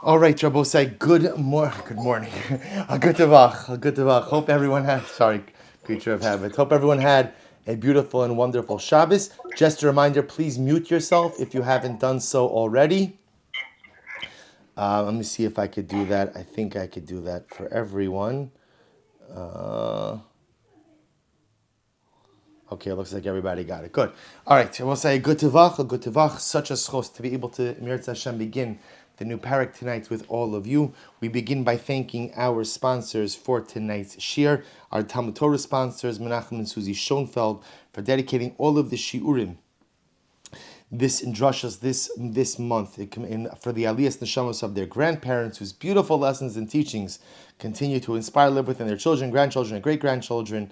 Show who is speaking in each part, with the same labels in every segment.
Speaker 1: All right, Rabbosai, good morning. A good tavach. Hope everyone had, creature of habit. Hope everyone had a beautiful and wonderful Shabbos. Just a reminder, please mute yourself if you haven't done so already. Let me see if I could do that. I think I could do that for everyone. Okay, it looks like everybody got it. Good. All right, we'll say a good tavach, such a schos to be able to, Mirz Hashem, begin the new parak tonight with all of you. We begin by thanking our sponsors for tonight's shir, our Talmud Torah sponsors, Menachem and Susie Schoenfeld, for dedicating all of the shiurim this in drushas this month for the aliyas neshamos of their grandparents, whose beautiful lessons and teachings continue to inspire, live within their children, grandchildren, and great-grandchildren.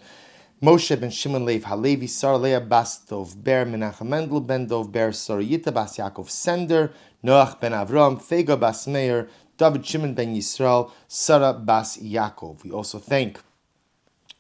Speaker 1: Moshe ben Shimon Lev Halevi, Sarah Leah Bas Dov Ber, Menachem Mendel ben Dov Ber, Sarah Yita Bas Yaakov Sender, Noach ben Avram, Fega Bas Meir, David Shimon ben Yisrael, Sarah Bas Yaakov. We also thank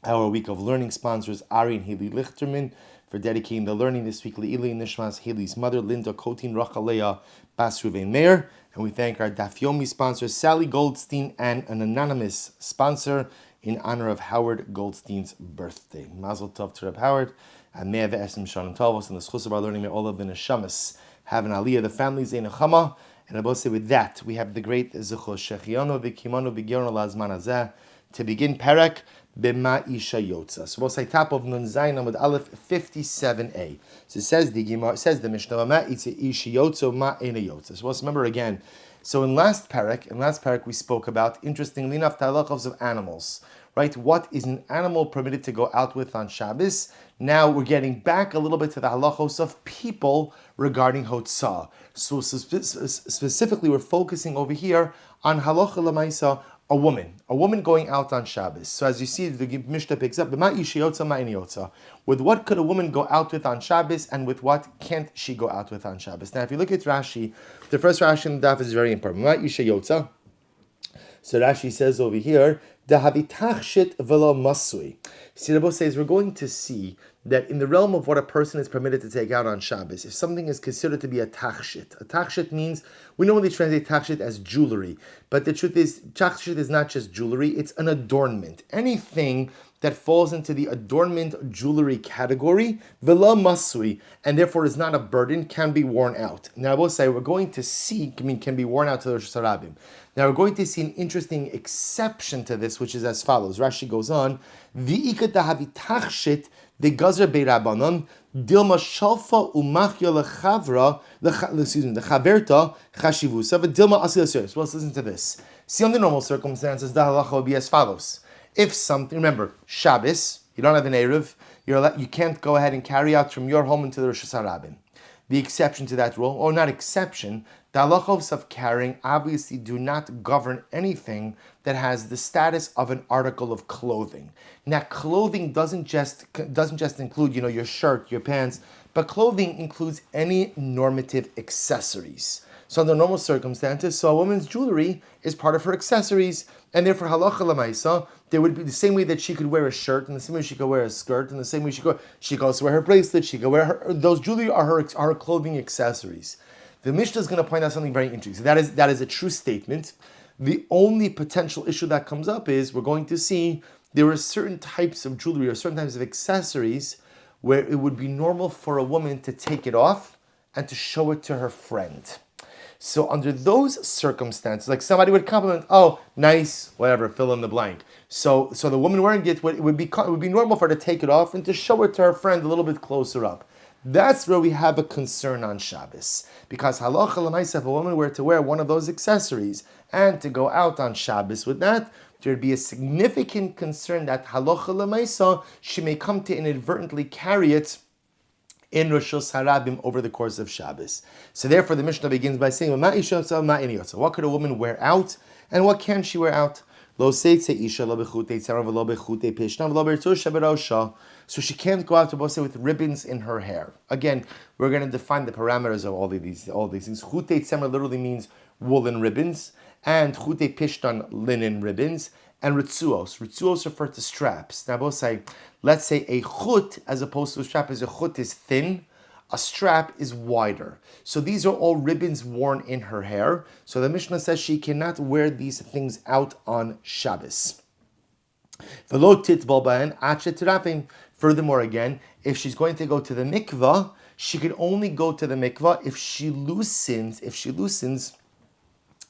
Speaker 1: our week of learning sponsors, Ari and Haley Lichterman, for dedicating the learning this week. Le'ili Nishmas, Haley's mother, Linda Kotin Rachalea Bas Ruvain Meir. And we thank our Daf Yomi sponsors, Sally Goldstein, and an anonymous sponsor, in honor of Howard Goldstein's birthday. Mazel Tov to Reb Howard, and may have Esim Shalom Tovos, and the schus of our learning, may all of the neshamas have an aliyah, the families in Nechama. And I will say with that, we have the great Zechus Shechianu V'Kimanu V'Girnu Lazman Hazeh to begin Perek B'ma Isha Yotza. So we'll say top of Nun Zayin Amud Aleph 57a. So it says the Gemara, says the Mishnah, Ma Isha Yotza Ma Eina Yotza. So let's remember again. So in last parak, we spoke about, interestingly enough, the halachos of animals, right? What is an animal permitted to go out with on Shabbos? Now we're getting back a little bit to the halachos of people regarding hotzah. So specifically, we're focusing over here on halacha l'maisa, a woman going out on Shabbos. So as you see, the Mishnah picks up, with what could a woman go out with on Shabbos, and with what can't she go out with on Shabbos? Now, if you look at Rashi, the first Rashi in the Daf is very important. So Rashi says over here, Dahavitachshit velo masui. See, Rabbi says we're going to see that in the realm of what a person is permitted to take out on Shabbos, if something is considered to be a tachshit means, we normally translate tachshit as jewelry, but the truth is, tachshit is not just jewelry, it's an adornment. Anything that falls into the adornment jewelry category, vela masui, and therefore is not a burden, can be worn out. Now I will say we're going to see, can be worn out to the Rosh Hashanah. Now we're going to see an interesting exception to this, which is as follows. Rashi goes on, V'ikat dahavitachshit the gazer beirabanon dilma shalfa umachya lechavra the chaverta chashivusa but dilma asilas. Well, let's listen to this. See, under normal circumstances, the halacha would be as follows. If something, remember, Shabbos, you don't have an Erev, you can't go ahead and carry out from your home into the Rosh Hashanah. The exception to that rule, or not exception, the halachos of carrying obviously do not govern anything that has the status of an article of clothing. Now, clothing doesn't just include, your shirt, your pants, but clothing includes any normative accessories. So under normal circumstances, a woman's jewelry is part of her accessories, and therefore halacha l'maisa, there would be the same way that she could wear a shirt, and the same way she could wear a skirt, and the same way she could also wear her bracelet, she could wear those jewelry are her clothing accessories. The Mishnah is going to point out something very interesting. So that is a true statement. The only potential issue that comes up is we're going to see there are certain types of jewelry or certain types of accessories where it would be normal for a woman to take it off and to show it to her friend. So under those circumstances, like somebody would compliment, oh, nice, whatever, fill in the blank. So the woman wearing it would be normal for her to take it off and to show it to her friend a little bit closer up. That's where we have a concern on Shabbos. Because halacha l'maisa, if a woman were to wear one of those accessories and to go out on Shabbos with that, there would be a significant concern that halacha l'maisa, she may come to inadvertently carry it in Rosh Hashanah over the course of Shabbos. So therefore the Mishnah begins by saying, what could a woman wear out and what can she wear out? So she can't go out to Bose with ribbons in her hair. Again, we're going to define the parameters of all these things. Chute tzemer literally means woolen ribbons, and chute pishtan, linen ribbons, and ritzuos. Ritzuos refer to straps. Now, let's say a chut as opposed to a strap, as a chut is thin, a strap is wider. So these are all ribbons worn in her hair. So the Mishnah says she cannot wear these things out on Shabbos. Furthermore, again, if she's going to go to the mikvah, she could only go to the mikvah if she loosens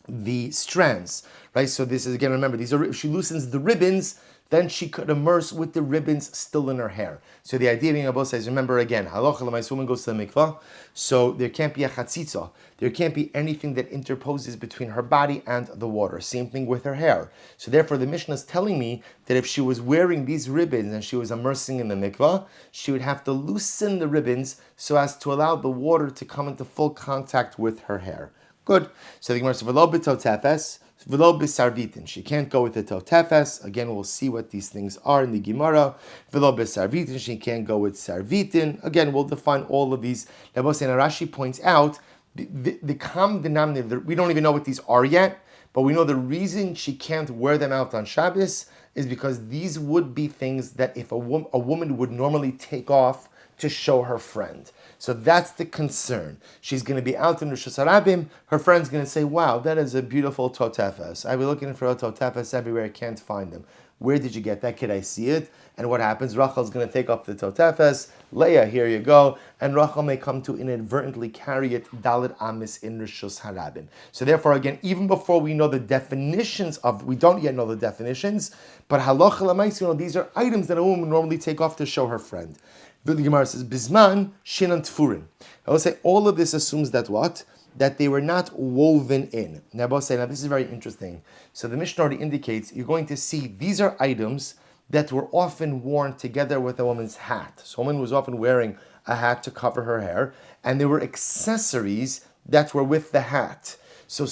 Speaker 1: the strands, right? So this is, again, remember, if she loosens the ribbons, then she could immerse with the ribbons still in her hair. So the idea being Abba says, remember again, halacha l'mais, woman goes to the mikvah, so there can't be a chatzitza. There can't be anything that interposes between her body and the water. Same thing with her hair. So therefore the Mishnah is telling me that if she was wearing these ribbons and she was immersing in the mikvah, she would have to loosen the ribbons so as to allow the water to come into full contact with her hair. Good. So the Gemara says, "V'lo b'totefes, v'lo b'sarvitin." She can't go with the totefes. Again, we'll see what these things are in the Gemara. V'lo b'sarvitin. She can't go with sarvitin. Again, we'll define all of these. Rashi points out the common denominator. We don't even know what these are yet, but we know the reason she can't wear them out on Shabbos is because these would be things that if a woman would normally take off to show her friend. So that's the concern. She's going to be out in Rosh Hashanah. Her friend's going to say, wow, that is a beautiful totefes. I've been looking for a totefes everywhere. I can't find them. Where did you get that? Could I see it? And what happens? Rachel's going to take off the totefes. Leah, here you go. And Rachel may come to inadvertently carry it Dalit Amis in Rosh Hashanah. So therefore, again, even before we know the definitions we don't yet know the definitions, but halacha l'mais, these are items that a woman would normally take off to show her friend. The Gemara says, Bisman shinan tfurin. I will say all of this assumes that what? That they were not woven in. Now this is very interesting. So the Mishnah already indicates you're going to see these are items that were often worn together with a woman's hat. So a woman was often wearing a hat to cover her hair, and there were accessories that were with the hat. So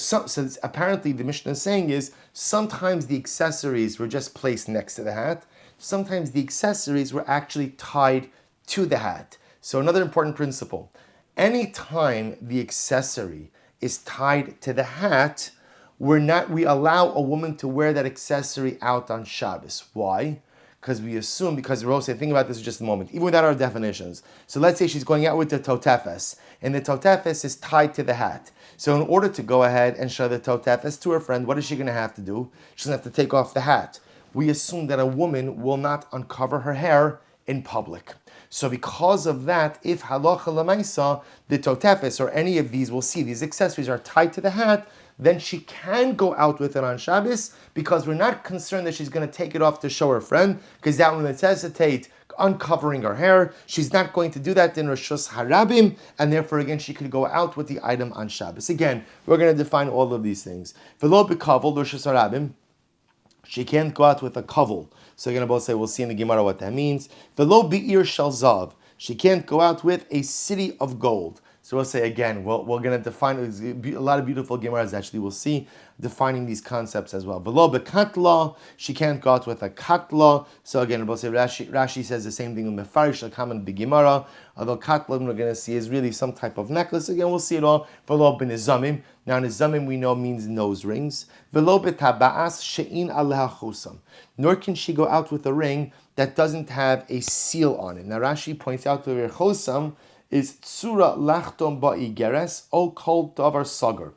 Speaker 1: apparently the Mishnah is saying is sometimes the accessories were just placed next to the hat. Sometimes the accessories were actually tied to the hat. So another important principle, anytime the accessory is tied to the hat, we allow a woman to wear that accessory out on Shabbos. Why? Because we're also think about this in just a moment, even without our definitions. So let's say she's going out with the totefes, and the totefes is tied to the hat. So in order to go ahead and show the totefes to her friend, what is she going to have to do? She's going to have to take off the hat. We assume that a woman will not uncover her hair in public. So because of that, if halacha l'maisa, the totefes or any of these, we'll see these accessories are tied to the hat, then she can go out with it on Shabbos because we're not concerned that she's going to take it off to show her friend, because that will necessitate uncovering her hair. She's not going to do that in Rosh Hashanah, and therefore again she could go out with the item on Shabbos. Again, we're going to define all of these things. V'lo b'kavol Rosh Hashanah, she can't go out with a kavel. So you're going to both say, we'll see in the Gemara what that means. V'lo bi'ir shel zav, she can't go out with a city of gold. So we'll say again, we're going to define, a lot of beautiful Gemaras actually we'll see defining these concepts as well. V'lo bekatla, she can't go out with a katla. So again, we'll say Rashi says the same thing in Mefarish, like common b'Gemara. Although katla, we're going to see is really some type of necklace. Again, we'll see it all. V'lo b'nizamim. Now nizamim we know means nose rings. V'lo betaba'as she'in aleha chosam. Nor can she go out with a ring that doesn't have a seal on it. Now Rashi points out that chosam is tsura lachtom ba'igeres o kol davar sagar.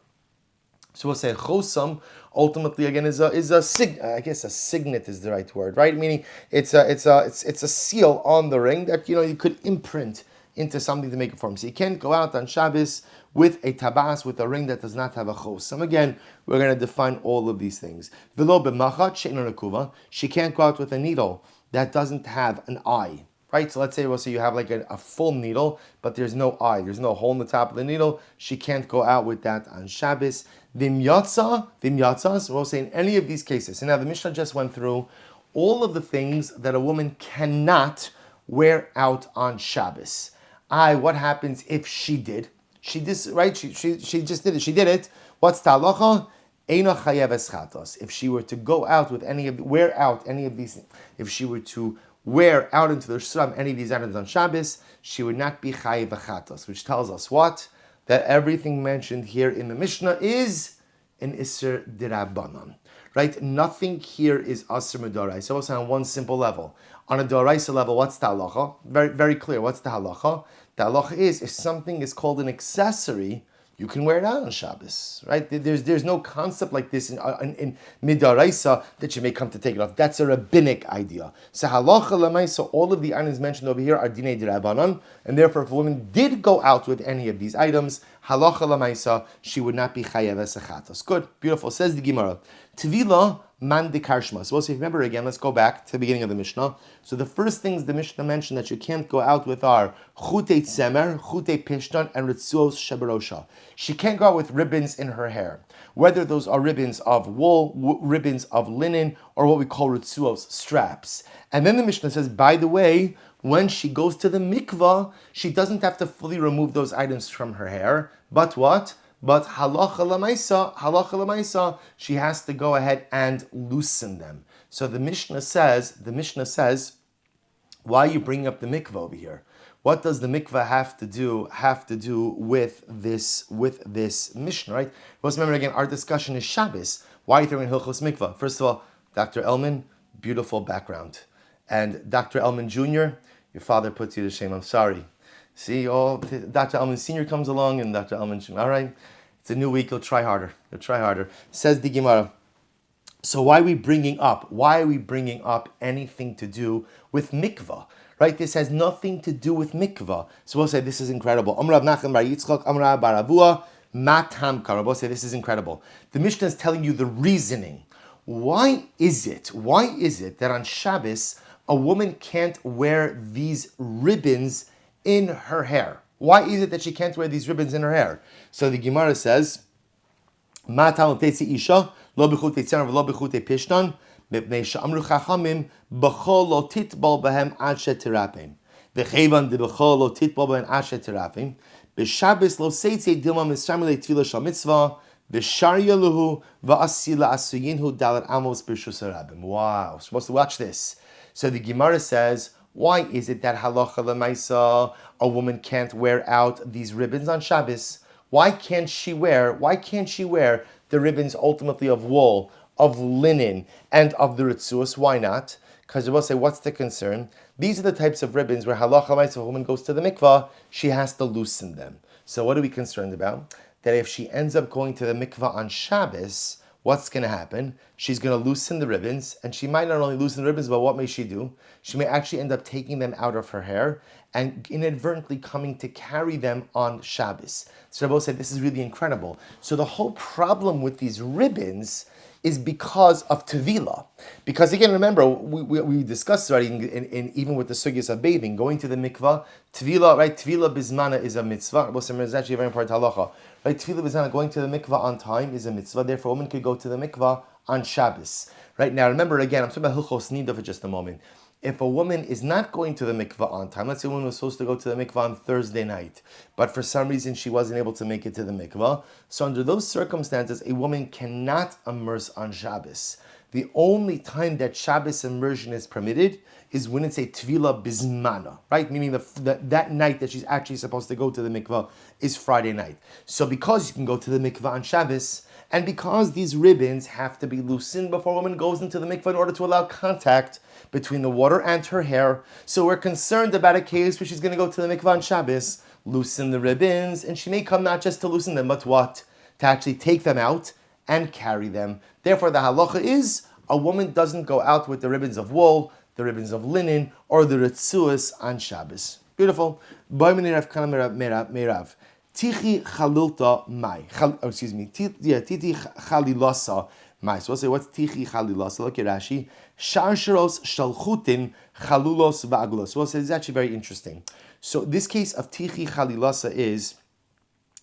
Speaker 1: So we'll say chosam ultimately again is a signet is the right word, right? Meaning it's a seal on the ring that you could imprint into something to make it form. So you can't go out on Shabbos with a tabas, with a ring that does not have a chosam. Again, we're going to define all of these things. V'lo b'machat she'eino nekuva, she can't go out with a needle that doesn't have an eye. Right, so let's say you have like a full needle, but there's no eye, there's no hole in the top of the needle. She can't go out with that on Shabbos. Vimyatzas, we'll say in any of these cases. So now the Mishnah just went through all of the things that a woman cannot wear out on Shabbos. What happens if she did? She just did it. She did it. What's the halacha? Eina chayeves chatos. If she were to go out with wear out any of these, if she were to wear out into the Shram any of these items on Shabbos, she would not be chayiv v'chatos, which tells us what? That everything mentioned here in the Mishnah is an Isser D'Rabbanan. Right? Nothing here is Asr Medorai. So also on one simple level. On a Doraisa level, what's the halacha? Very, very clear. What's the halacha? The halacha is if something is called an accessory, you can wear it out on Shabbos, right? There's no concept like this in Midaraisa that you may come to take it off. That's a rabbinic idea. So halacha lemaisa, all of the items mentioned over here are dinei d'Rabbanan, and therefore if a woman did go out with any of these items, halacha lemaisa, she would not be chayav as a chatos. Good, beautiful. Says the Gemara, Tvila man de karshma. So if you remember again, let's go back to the beginning of the Mishnah. So the first things the Mishnah mentioned that you can't go out with are chutei tzemer, chutei pishtan, and ritzuos shebarosha. She can't go out with ribbons in her hair, whether those are ribbons of wool, ribbons of linen, or what we call ritzuos, straps. And then the Mishnah says, by the way, when she goes to the mikvah, she doesn't have to fully remove those items from her hair, but what? But halacha lemaisa, she has to go ahead and loosen them. So the Mishnah says, why are you bringing up the mikvah over here? What does the mikvah have to do with this Mishnah, right? Let's remember again, our discussion is Shabbos. Why are you throwing Hilchos mikvah? First of all, Dr. Elman, beautiful background. And Dr. Elman Jr., your father puts you to shame, I'm sorry. See, Dr. Elman Sr. comes along and Dr. Elman Jr., all right? It's a new week, you'll try harder. Says the Gemara. So why are we bringing up anything to do with mikvah? Right? This has nothing to do with mikvah. So we'll say this is incredible. Amar Rav Nachman bar Yitzchak, Amar Rav bar Avua, Matam Kara. We'll say this is incredible. The Mishnah is telling you the reasoning. Why is it that on Shabbos a woman can't wear these ribbons in her hair? Why is it that she can't wear these ribbons in her hair? So the Gemara says, Matam Tetzi Isha, Lo B'chutei Tzar V'lo B'chutei Pishtan, Mipnei She'amru Chachamim, B'chol Lo Titbal B'hem Ad She'terapim. V'chevan de B'chol Lo Titbal B'hem Ad She'terapim. B'Shabbos Lo Seitzei Dilma Mitzrayim Le Tefillah Shal Mitzvah. V'Sharya Luhu V'Asila Asuyinhu Dalet Amos B'Shus Harabim. Wow, we're supposed to watch this. So the Gemara says, why is it that halacha lemaisa, a woman can't wear out these ribbons on Shabbos? Why can't she wear the ribbons ultimately of wool, of linen, and of the ritzuos? Why not? Because we'll say, what's the concern? These are the types of ribbons where halacha lemaisa, if a woman goes to the mikvah, she has to loosen them. So what are we concerned about? That if she ends up going to the mikvah on Shabbos, what's going to happen? She's going to loosen the ribbons, and she might not only loosen the ribbons, but what may she do? She may actually end up taking them out of her hair and inadvertently coming to carry them on Shabbos. So Rabbi said, this is really incredible. So the whole problem with these ribbons is because of Tevila. Because again, remember, we discussed already in even with the sugyas of bathing, going to the mikvah, Tevila, right? Tevila bismana is a mitzvah. Rabbi said, it's actually a very important halacha. Right? Tefillah b'zman, going to the mikvah on time is a mitzvah. Therefore, a woman could go to the mikvah on Shabbos. Right now, remember again, I'm talking about hilchos nida for just a moment. If a woman is not going to the mikvah on time, let's say a woman was supposed to go to the mikvah on Thursday night, but for some reason she wasn't able to make it to the mikvah. So under those circumstances, a woman cannot immerse on Shabbos. The only time that Shabbos immersion is permitted is when it's a tvila bismana, right? Meaning that night that she's actually supposed to go to the mikvah is Friday night. So because you can go to the mikvah on Shabbos, and because these ribbons have to be loosened before a woman goes into the mikvah in order to allow contact between the water and her hair, so we're concerned about a case where she's going to go to the mikvah on Shabbos, loosen the ribbons, and she may come not just to loosen them, but what? To actually take them out and carry them. Therefore, the halacha is a woman doesn't go out with the ribbons of wool, the ribbons of linen, or the ritzuas on Shabbos. Beautiful. Tichi chalilta mai. Tichi chalilasa mai. So we'll say, what's tichi chalilasa? Look at Rashi. Sharsharos shalchutin chalulos va'aglos. So we'll say, this is actually very interesting. So this case of tichi chalilasa is,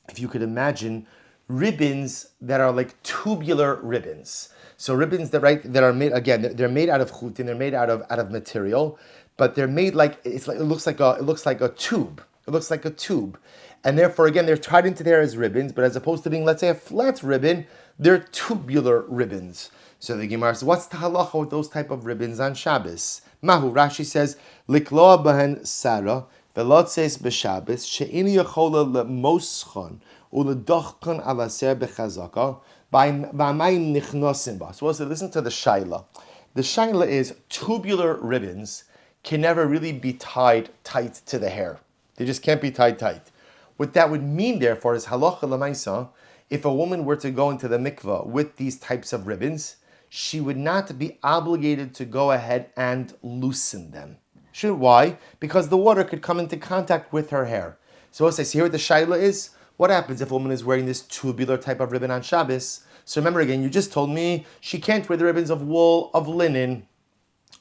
Speaker 1: if you could imagine, ribbons that are like tubular ribbons. So ribbons that are made, again, they're made out of chutin, they're made out of material, but they're made it looks like a tube. It looks like a tube. And therefore, again, they're tied into there as ribbons, but as opposed to being, let's say, a flat ribbon, they're tubular ribbons. So the Gemara says, what's the halacha with those type of ribbons on Shabbos? Mahu, Rashi says, Likloa bahen Sarah, velotses b'Shabbos, she'ini yachola lemoschon, uledochkon alaser b'chazaka, b'amayim nichnosim ba. So listen to the shaila. The shaila is tubular ribbons can never really be tied tight to the hair. They just can't be tied tight. What that would mean, therefore, is halacha l'maisa, if a woman were to go into the mikvah with these types of ribbons, she would not be obligated to go ahead and loosen them. Why? Because the water could come into contact with her hair. So we'll say, see here what the shaila is? What happens if a woman is wearing this tubular type of ribbon on Shabbos? So remember again, you just told me she can't wear the ribbons of wool, of linen,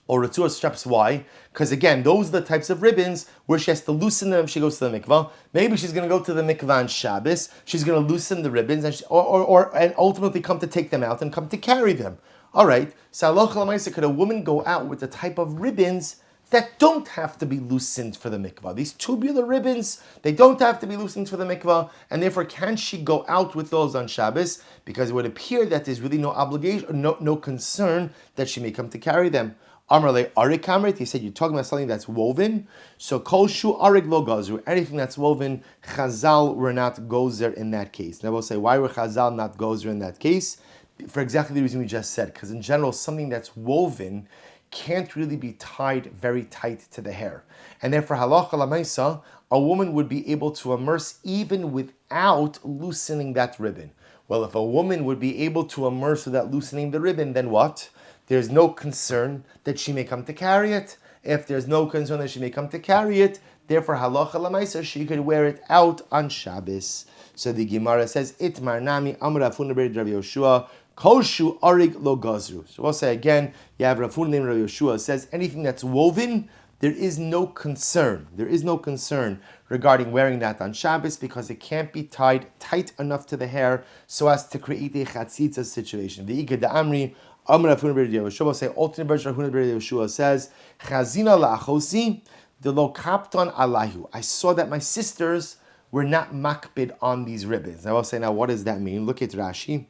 Speaker 1: or Ritzur straps. Why? Because again, those are the types of ribbons where she has to loosen them if she goes to the mikvah. Maybe she's going to go to the mikvah on Shabbos. She's going to loosen the ribbons and ultimately come to take them out and come to carry them. All right. So halacha l'maisa, could a woman go out with the type of ribbons that don't have to be loosened for the mikvah? These tubular ribbons, they don't have to be loosened for the mikvah, and therefore can she go out with those on Shabbos? Because it would appear that there's really no obligation, no concern that she may come to carry them. Amrle arik kamrit, he said, you're talking about something that's woven. So kol shu arik lo gazru, anything that's woven, Chazal were not gozer in that case. Now we'll say, why were Chazal not gozer in that case? For exactly the reason we just said, because in general, something that's woven can't really be tied very tight to the hair. And therefore, halacha l'maisa, a woman would be able to immerse even without loosening that ribbon. Well, if a woman would be able to immerse without loosening the ribbon, then what? There's no concern that she may come to carry it. If there's no concern that she may come to carry it, therefore, halacha l'maisa, she could wear it out on Shabbos. So the Gemara says, Itmar nami amra funa b'red Rav Yoshua, Koshu arig lo gazru. So we'll say again, you have Rav Huna named Rav Yoshua says anything that's woven, there is no concern. There is no concern regarding wearing that on Shabbos because it can't be tied tight enough to the hair so as to create a chatzitza situation. The Ika da Amri, Amr Rav Huna ber Rav Yoshua say alternate version of Rav Huna ber Rav Yoshua says Chazina la'achosi de lo kapton alahu. I saw that my sisters were not makbid on these ribbons. I will say now, what does that mean? Look at Rashi.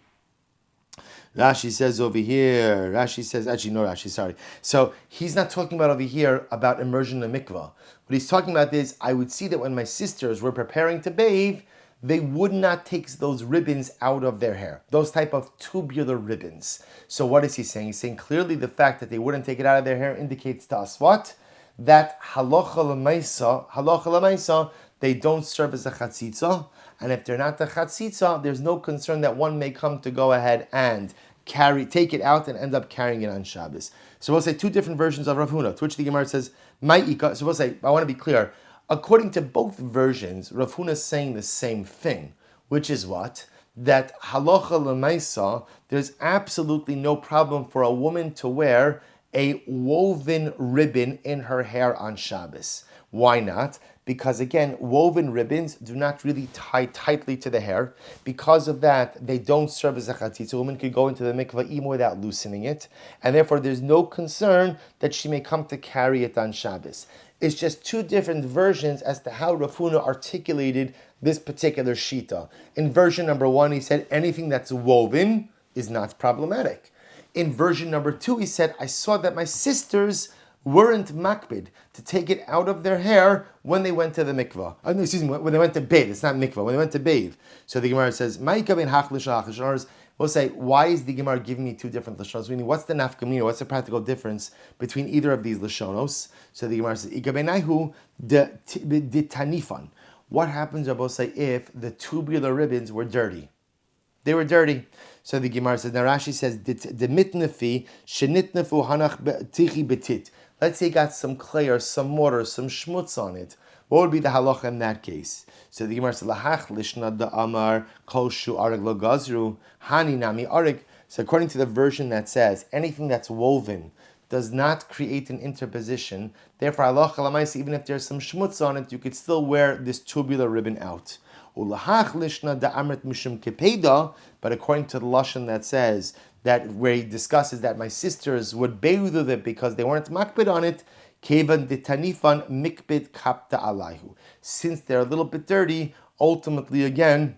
Speaker 1: Rashi says over here, sorry. So he's not talking about over here about immersion in the mikvah. What he's talking about is, I would see that when my sisters were preparing to bathe, they would not take those ribbons out of their hair, those type of tubular ribbons. So what is he saying? He's saying clearly the fact that they wouldn't take it out of their hair indicates to us what? That halacha l'maisa, they don't serve as a chatzitza. And if they're not the chatzitza, there's no concern that one may come to go ahead and take it out and end up carrying it on Shabbos. So we'll say two different versions of Rav Huna, to which the Gemara says, Ma'ika. So we'll say, I want to be clear. According to both versions, Rav Huna is saying the same thing, which is what? That halacha l'maisa, there's absolutely no problem for a woman to wear a woven ribbon in her hair on Shabbos. Why not? Because again, woven ribbons do not really tie tightly to the hair. Because of that, they don't serve as a chatzitza. A woman could go into the mikvah even without loosening it, and therefore there's no concern that she may come to carry it on Shabbos. It's just two different versions as to how Rav Huna articulated this particular shita. In version number one, he said anything that's woven is not problematic. In version number two, he said, I saw that my sisters weren't makbid to take it out of their hair when they went to the mikvah. When they went to bathe. It's not mikvah. When they went to bathe. So the Gemara says, we'll say, why is the Gemara giving me two different lashonos? Meaning, what's the nafkamina? What's the practical difference between either of these lashonos? So the Gemara says, de tanifan. What happens, Rabbi say, if the tubular ribbons were dirty? They were dirty. So the Gemara says, now Rashi says, de mitnefi shenitnefu hanach tichi betit. Let's say you got some clay or some mortar, some schmutz on it. What would be the halacha in that case? So the Gemara says, lahach lishna da amar kol shu areg lo gazru hani nami areg. So according to the version that says anything that's woven does not create an interposition. Therefore, halacha l'maisa, even if there's some schmutz on it, you could still wear this tubular ribbon out. Ulahach lishna da amrit mishum kepeda. But according to the lashon that says that where he discusses that my sisters would bathe with it because they weren't makbid on it, kevan de tanifan mikbid kapta alayhu. Since they're a little bit dirty, ultimately again,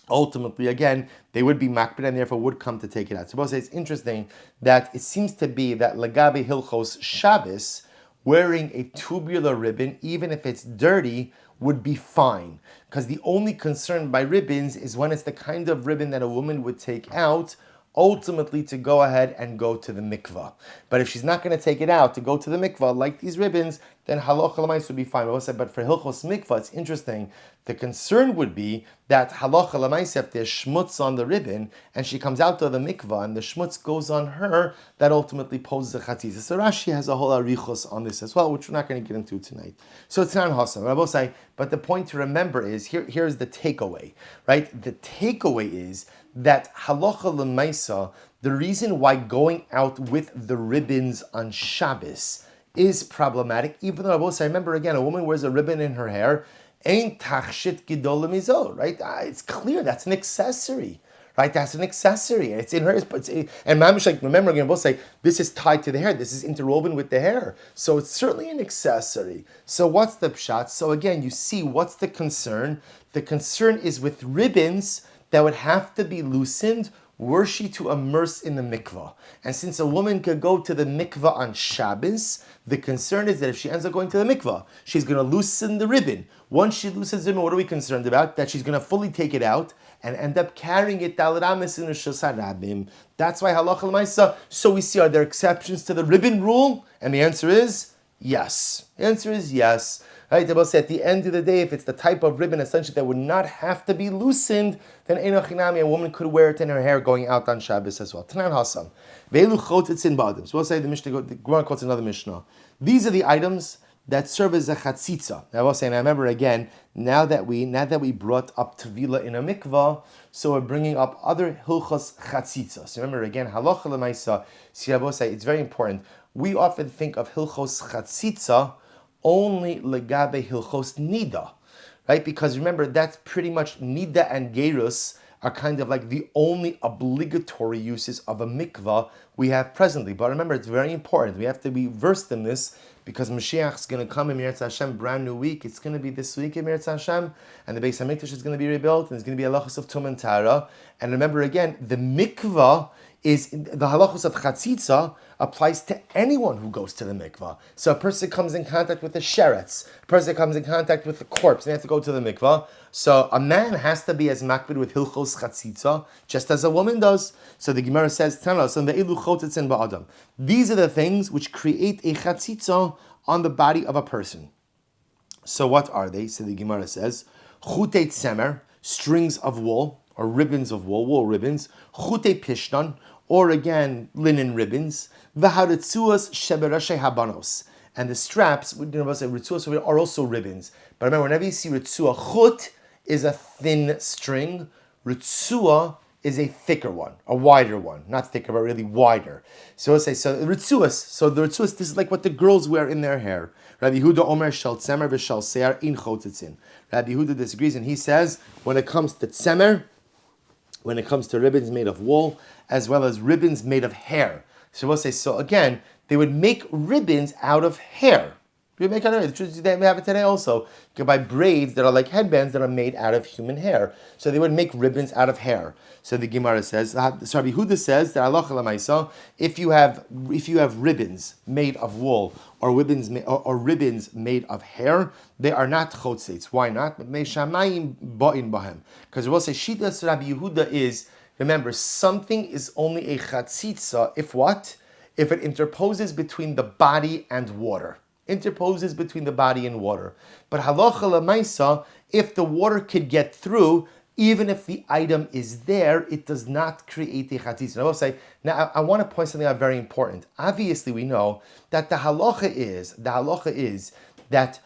Speaker 1: they would be makbid and therefore would come to take it out. So I'll say it's interesting that it seems to be that lagabe hilchos Shabbos, wearing a tubular ribbon, even if it's dirty, would be fine. Because the only concern by ribbons is when it's the kind of ribbon that a woman would take out ultimately to go ahead and go to the mikvah. But if she's not going to take it out to go to the mikvah, like these ribbons, then halacha l'maisa would be fine. But for hilchos mikvah, it's interesting. The concern would be that halacha l'maisa, if there's shmutz on the ribbon, and she comes out of the mikvah, and the shmutz goes on her, that ultimately poses a chatzitza. So Rashi has a whole arichos on this as well, which we're not going to get into tonight. So it's not hasam. But the point to remember is, here's the takeaway, right? The takeaway is that halacha l'maisa, the reason why going out with the ribbons on Shabbos is problematic, even though I remember again, a woman wears a ribbon in her hair, ain't tachshit gidol mizo, right? It's clear that's an accessory, right? That's an accessory. It's in her, and Mamish, like, remember again, we'll say this is tied to the hair. This is interwoven with the hair, so it's certainly an accessory. So what's the pshat? So again, you see, what's the concern? The concern is with ribbons that would have to be loosened were she to immerse in the mikvah. And since a woman could go to the mikvah on Shabbos, the concern is that if she ends up going to the mikvah, she's going to loosen the ribbon. Once she loosens the ribbon, what are we concerned about? That she's going to fully take it out and end up carrying it. That's why halacha l'maisa. So we see, are there exceptions to the ribbon rule? And the answer is yes. The answer is yes. Right, they both say at the end of the day, if it's the type of ribbon essentially that would not have to be loosened, then a woman could wear it in her hair going out on Shabbos as well. Tanan Hasam. Ve'elu chotetzin ba'adim. So we'll say the Mishnah, the Gemara quotes another Mishnah. These are the items that serve as a chatzitza. Now I was saying, I remember again, now that we brought up Tevila in a mikvah, so we're bringing up other hilchos chatzitza. So remember again, halacha l'maisa, it's very important. We often think of hilchos chatzitza only legabe hilchos nida, right? Because remember, that's pretty much nida and gerus are kind of like the only obligatory uses of a mikvah we have presently. But remember, it's very important. We have to be versed in this because Mashiach is going to come in Meretz Hashem, brand new week. It's going to be this week in Meretz Hashem, and the Beis HaMikdash is going to be rebuilt, and it's going to be halachos of Tum and Tara. And remember again, the mikvah is the halachos of chatzitza applies to anyone who goes to the mikvah. So a person comes in contact with the sheretz, a person comes in contact with the corpse, they have to go to the mikvah. So a man has to be as makbid with hilchos chatzitza, just as a woman does. So the Gemara says, these are the things which create a chatzitza on the body of a person. So what are they? So the Gemara says, chutei tzemer, strings of wool, or ribbons of wool, wool ribbons, chutei pishtan, or again, linen ribbons, v'haritzuas sheberashe habanos. And the straps, ritzuas are also ribbons. But remember, whenever you see ritzua, chut is a thin string, ritzua is a thicker one, a wider one. Not thicker, but really wider. So we'll say, so ritzuas, this is like what the girls wear in their hair. Rabbi Yehuda Omer shel tzemer v'shel se'ar in chotetzin. Rabbi Yehuda disagrees, and he says, when it comes to tzemer, when it comes to ribbons made of wool, as well as ribbons made of hair. So we'll say, so again, they would make ribbons out of hair. They have it today also. You can buy braids that are like headbands that are made out of human hair. So they would make ribbons out of hair. So the Gemara says, so Rabbi Huda says that halacha l'maisa, if you have ribbons made of wool or ribbons made of hair, they are not chotzeitz. Why not? Because we'll say Shitas Rabbi Yehuda is, remember, something is only a chatzitza if what? If it interposes between the body and water. Interposes between the body and water. But halacha l'maisa, if the water could get through, even if the item is there, it does not create a chatzitza. I will say, now I want to point something out very important. Obviously, we know that the halacha is that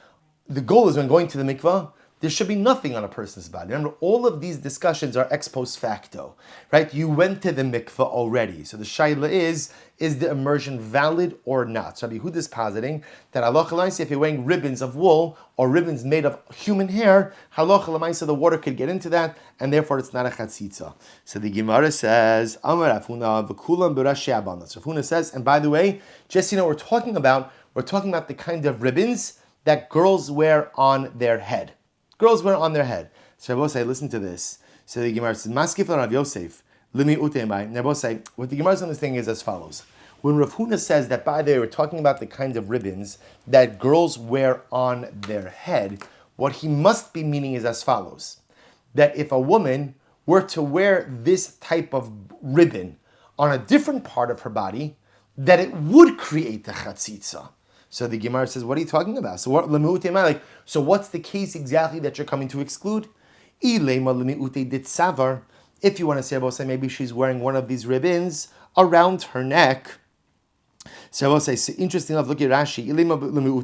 Speaker 1: the goal is when going to the mikvah, there should be nothing on a person's body. Remember, all of these discussions are ex post facto, right? You went to the mikvah already. So the shaila is the immersion valid or not? So Rabbi Yehuda is positing that halacha l'maisa, if you're wearing ribbons of wool or ribbons made of human hair, halacha l'maisa, the water could get into that, and therefore it's not a chatzitza. So the Gemara says, Amar Afuna v'kulam b'rashi abanos. Afuna says, and by the way, just we're talking about the kind of ribbons that girls wear on their head. Girls wear on their head. So Rabbi say, listen to this. So the Gemara says, Maskif Rav Yosef, limi uteimai. Rabbi say, what the Gemara is understanding is as follows. When Rav Huna says that, by the way, we're talking about the kind of ribbons that girls wear on their head, what he must be meaning is as follows. That if a woman were to wear this type of ribbon on a different part of her body, that it would create the chatzitza. So the Gemara says, what are you talking about? So what's the case exactly that you're coming to exclude? If you want to say, maybe she's wearing one of these ribbons around her neck. So I will say, so interesting enough, look at Rashi.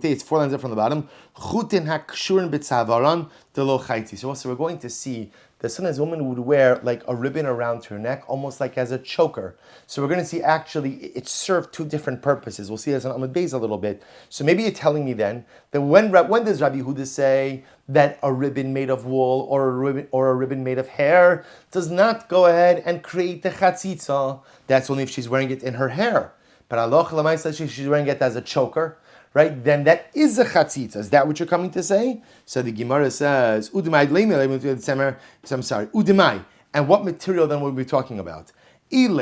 Speaker 1: It's 4 lines up from the bottom. So we're going to see that sometimes a woman would wear like a ribbon around her neck, almost like as a choker. So we're going to see actually it served 2 different purposes. We'll see this on Amud Beis a little bit. So maybe you're telling me then that when does Rabbi Yehuda say that a ribbon made of wool or a ribbon made of hair does not go ahead and create the chatzitza? That's only if she's wearing it in her hair. But Allah says she's wearing it as a choker, right? Then that is a chatzitza. Is that what you're coming to say? So the Gemara says, udimai. And what material then will we be talking about? If you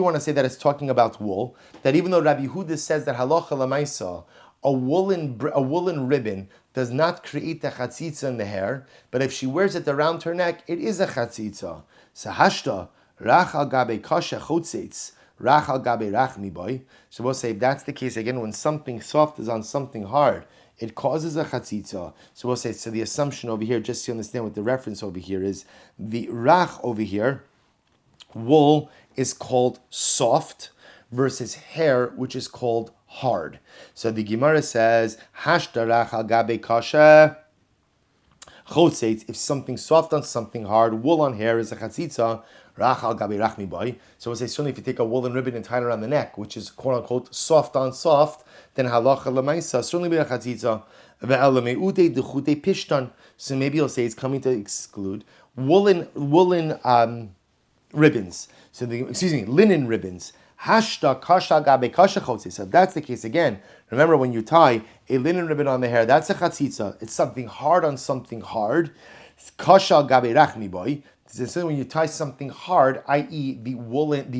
Speaker 1: want to say that it's talking about wool, that even though Rabbi Yehuda says that halacha lamaisa, a woolen ribbon does not create the chatzitza in the hair, but if she wears it around her neck, it is a chatzitza. Sahashta, rach al gabe kasha chotzeitz. Rach al gabe rach mi boy. So we'll say if that's the case again, when something soft is on something hard, it causes a chatzitza. So we'll say, so the assumption over here, just to understand what the reference over here is, the rach over here, wool is called soft versus hair, which is called hard. So the Gemara says, hashta rach al gabe kasha chotzeitz, if something soft on something hard, wool on hair is a chatzitza. Rach al gabi rach mi boy. So we'll say certainly if you take a woolen ribbon and tie it around the neck, which is quote unquote soft on soft, then halacha lemaisa certainly be a chatzitza. Ve'elameude dechute pishtan. So maybe you'll say it's coming to exclude woolen ribbons. So linen ribbons. Hashta kasha gabe kasha chotzeitz. So if that's the case again, remember when you tie a linen ribbon on the hair, that's a chatzitza. It's something hard on something hard. Kasha gabe rach mi boy. So when you tie something hard, i.e. the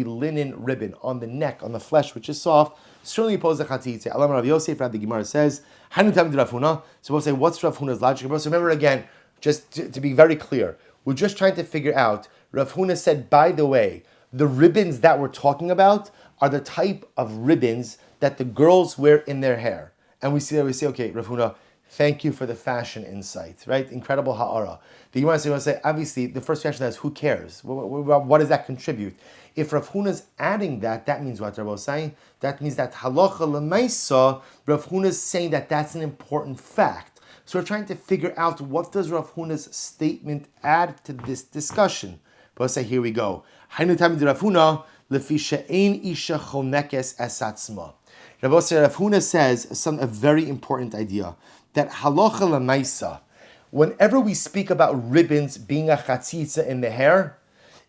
Speaker 1: linen ribbon on the neck, on the flesh, which is soft, certainly poses a chatzitza. Alam Rav Yosef, Rav the Gemara says, Hanu tam Rav Huna. So we'll say, what's Rav Huna's logic? So remember again, just to be very clear, we're just trying to figure out, Rav Huna said, by the way, the ribbons that we're talking about are the type of ribbons that the girls wear in their hair. And we say, okay, Rav Huna, thank you for the fashion insight, right? Incredible ha'ara. The Gemara will say, obviously, the first reaction is, who cares? What does that contribute? If Rav Huna's adding that, that means what Rav is saying? That means that halacha l'maisa, Rav Huna's saying that that's an important fact. So we're trying to figure out what does Rav Huna's statement add to this discussion. But let's say, here we go. Hainu tamid Rav Huna, lefi she'ein isha chonekes esatzma. Rav Huna says a very important idea, that halacha l'maisa, whenever we speak about ribbons being a chatzitza in the hair,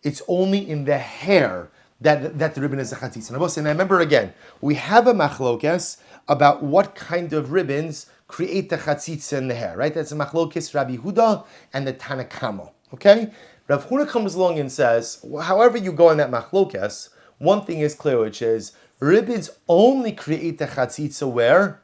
Speaker 1: it's only in the hair that the ribbon is a chatzitza. And I remember again, we have a machlokes about what kind of ribbons create the chatzitza in the hair, right? That's a machlokes Rabbi Yehuda and the Tanakama, okay? Rav Huna comes along and says, however you go in that machlokes, one thing is clear, which is ribbons only create the chatzitza where?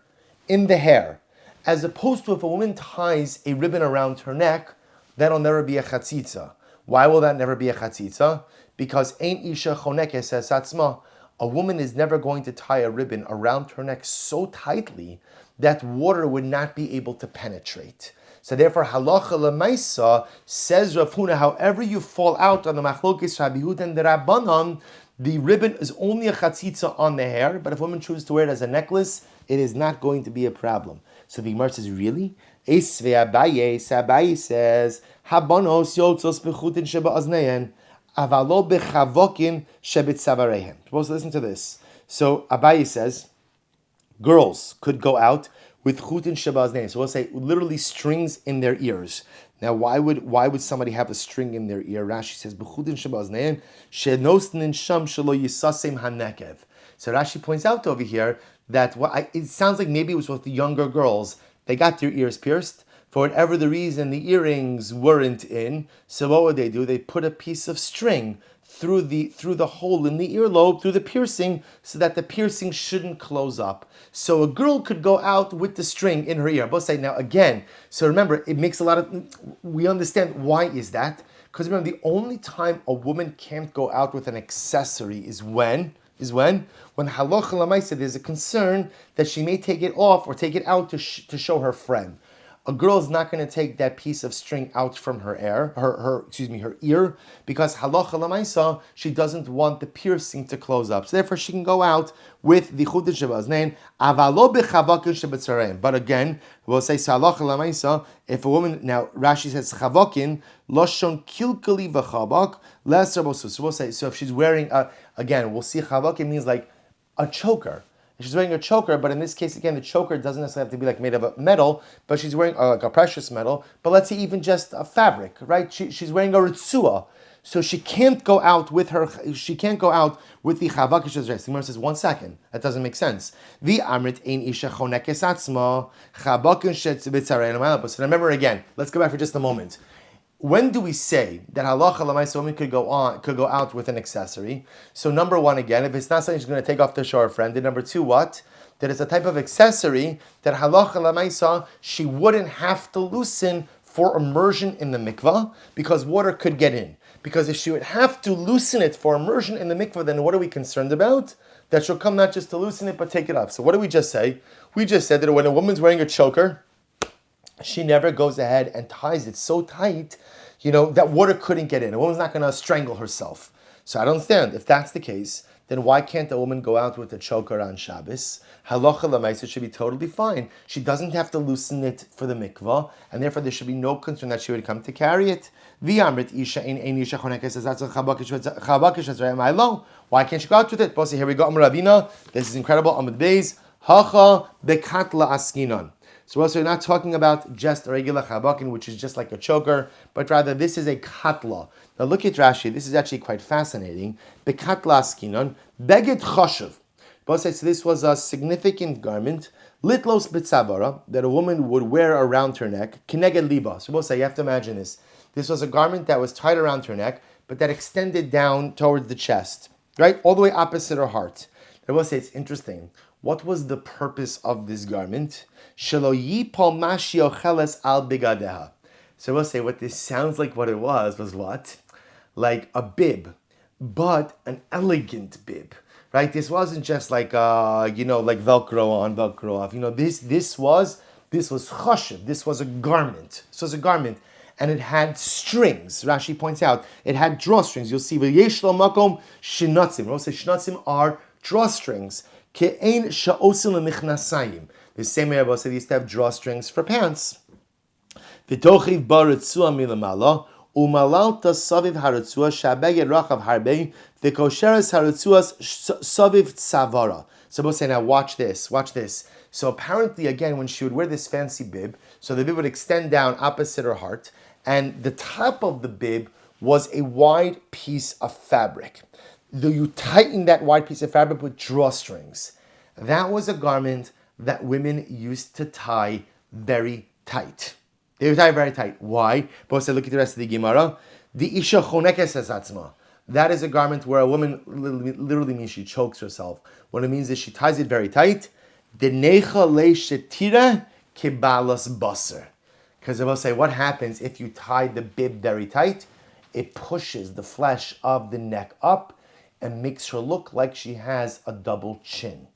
Speaker 1: In the hair. As opposed to if a woman ties a ribbon around her neck, that'll never be a chatzitza. Why will that never be a chatzitza? Because ein isha chonekes esatzma, a woman is never going to tie a ribbon around her neck so tightly that water would not be able to penetrate. So therefore, halacha lemaisa, says Rav Huna, however you fall out on the machlokes Rabbi Yehuda and the Rabbanon, the ribbon is only a chatzitza on the hair, but if a woman chooses to wear it as a necklace, it is not going to be a problem. So the Gemara says, really? Esve Abaye says, Habanos yotzos bechutin sheba azneyen, avalo bechavokin shebet savarehem. Suppose to listen to this. So Abaye says, girls could go out with chutin sheba azneyen. So we'll say literally strings in their ears. Now, why would somebody have a string in their ear? Rashi says, bechutin sheba azneyen, shenosnin sham shelo yisasem hanekev. So Rashi points out over here that it sounds like maybe it was with the younger girls. They got their ears pierced. For whatever the reason, the earrings weren't in. So what would they do? They put a piece of string through the hole in the earlobe, through the piercing, so that the piercing shouldn't close up. So a girl could go out with the string in her ear. Both say now again. So remember, it makes a lot of. We understand why is that. Because remember, the only time a woman can't go out with an accessory is when halacha l'maisa there's a concern that she may take it off or take it out to show her friend. A girl is not going to take that piece of string out from her ear, because halacha l'maisa she doesn't want the piercing to close up. So therefore, she can go out with the chut shebaznain, avalo b'chavakin shebetzarayim. But again, we'll say halacha l'maisa. If a woman, now Rashi says chavakin loshon kilkali v'chavak les rabosus. So we'll say, so if she's wearing again, we'll see chavakin means like a choker. She's wearing a choker, but in this case, again, the choker doesn't necessarily have to be like made of a metal, but she's wearing like a precious metal. But let's say even just a fabric, right? She's wearing a ritzua, so she can't go out with her. She can't go out with the chavakish dress. The Gemara says, 1 second, that doesn't make sense. The amrit ein isha chonekes atzma chavakish shetzibitzarein. So remember again. Let's go back for just a moment. When do we say that halacha l'maisa woman could go out with an accessory? So number one, again, if it's not something she's going to take off to show her friend. And number two, what? That it's a type of accessory that halacha l'maisa she wouldn't have to loosen for immersion in the mikvah because water could get in. Because if she would have to loosen it for immersion in the mikvah, then what are we concerned about? That she'll come not just to loosen it but take it off. So what did we just say? We just said that when a woman's wearing a choker, she never goes ahead and ties it so tight, that water couldn't get in. A woman's not going to strangle herself. So I don't understand. If that's the case, then why can't a woman go out with a choker on Shabbos? Halacha l'maisa should be totally fine. She doesn't have to loosen it for the mikvah, and therefore there should be no concern that she would come to carry it. Why can't she go out with it? Here we go. Ravina. This is incredible. Amud Beis. Hacha bekatla askinon. So also, we're not talking about just a regular chabakin, which is just like a choker, but rather this is a katla. Now look at Rashi. This is actually quite fascinating. Bekatla askinon, beged choshev. Both says this was a significant garment, litlos bitzavara, that a woman would wear around her neck, kineged liba. So both say, you have to imagine this. This was a garment that was tied around her neck, but that extended down towards the chest, right? All the way opposite her heart. I will say it's interesting. What was the purpose of this garment? Shelo yipol mashi ocheles al bigadeha. So we'll say what this sounds like what it was what? Like a bib, but an elegant bib, right? This wasn't just like, like Velcro on, Velcro off. This was choshev. This was a garment. This was a garment. And it had strings. Rashi points out, it had drawstrings. You'll see, v'yesh lo makom shinatzim. We'll say shinatzim are drawstrings. Ke'ein sha'osim lemichnasayim. The same way I will say they used to have drawstrings for pants. V'tochiv baritzua milamala, umalalta saviv haritzua, shabeged rachav harbein, v'kosheres haritzuas saviv tzavara. So we'll say, now watch this. So apparently, again, when she would wear this fancy bib, so the bib would extend down opposite her heart, and the top of the bib was a wide piece of fabric. Though you tighten that wide piece of fabric with drawstrings. That was a garment that women used to tie very tight. They would tie very tight. Why? Both said, look at the rest of the Gemara. The isha chonekes atzma. That is a garment where a woman literally means she chokes herself. What it means is she ties it very tight. The necha le shetira kebalas baser. Because I will say, what happens if you tie the bib very tight? It pushes the flesh of the neck up and makes her look like she has a double chin.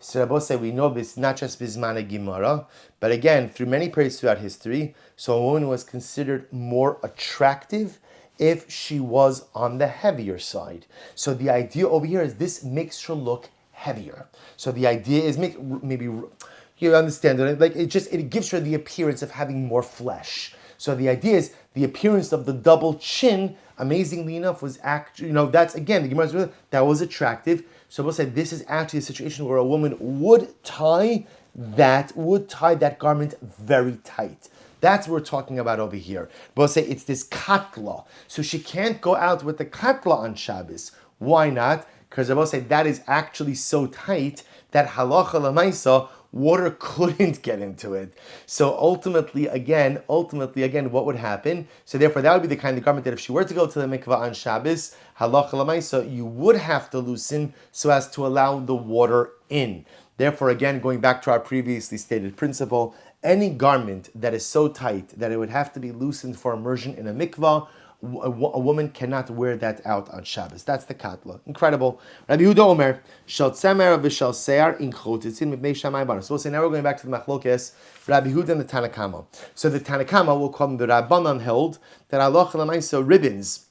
Speaker 1: So Rabbi say we know this not just Bismana Gemara, but again, through many periods throughout history, so a woman was considered more attractive if she was on the heavier side. So the idea over here is this makes her look heavier. So the idea is maybe you understand it, like it gives her the appearance of having more flesh. So the idea is the appearance of the double chin, amazingly enough, was actually, that's again, the Gemara that was attractive. So we'll say this is actually a situation where a woman would tie that garment very tight. That's what we're talking about over here. But we'll say it's this katla. So she can't go out with the katla on Shabbos. Why not? Because I will say that is actually so tight that halacha l'maisa, water couldn't get into it. So ultimately, again, what would happen? So therefore, that would be the kind of garment that if she were to go to the mikvah on Shabbos, halacha l'maisa, you would have to loosen so as to allow the water in. Therefore, again, going back to our previously stated principle, any garment that is so tight that it would have to be loosened for immersion in a mikvah, a woman cannot wear that out on Shabbos. That's the katla. Incredible. Rabbi Yehuda Omer, shel tzemer v'shel se'ar in chotitzin mipnei shamayim banos. So we'll say now we're going back to the machlokes, Rabbi Yehuda and the Tanna Kama. So the Tanna Kama, we'll call them the Rabbanan, held that halacha l'maisa ribbons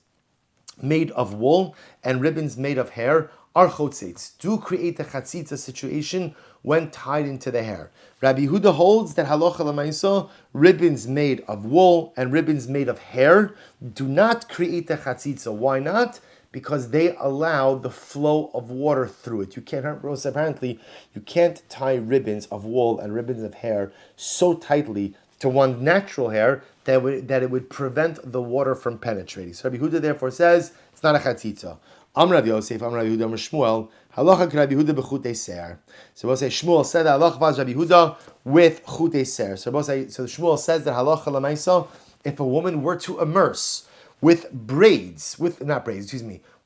Speaker 1: made of wool and ribbons made of hair are chotzitz, do create a chatzitza situation when tied into the hair. Rabbi Yehuda holds that halacha l'maisa, ribbons made of wool and ribbons made of hair do not create a chatzitza. Why not? Because they allow the flow of water through it. You can't, apparently, you can't tie ribbons of wool and ribbons of hair so tightly to one's natural hair that it would prevent the water from penetrating. So Rabbi Yehuda therefore says it's not a chatzitza. Am Rav Yosef, Am Rav Yehuda, Am Shmuel, halacha Rabbi Yehuda b'chutei se'er. So we'll say Shmuel said that halacha was Rabbi Yehuda with chutei se'er. So Shmuel says that halacha l'maisa, if a woman were to immerse with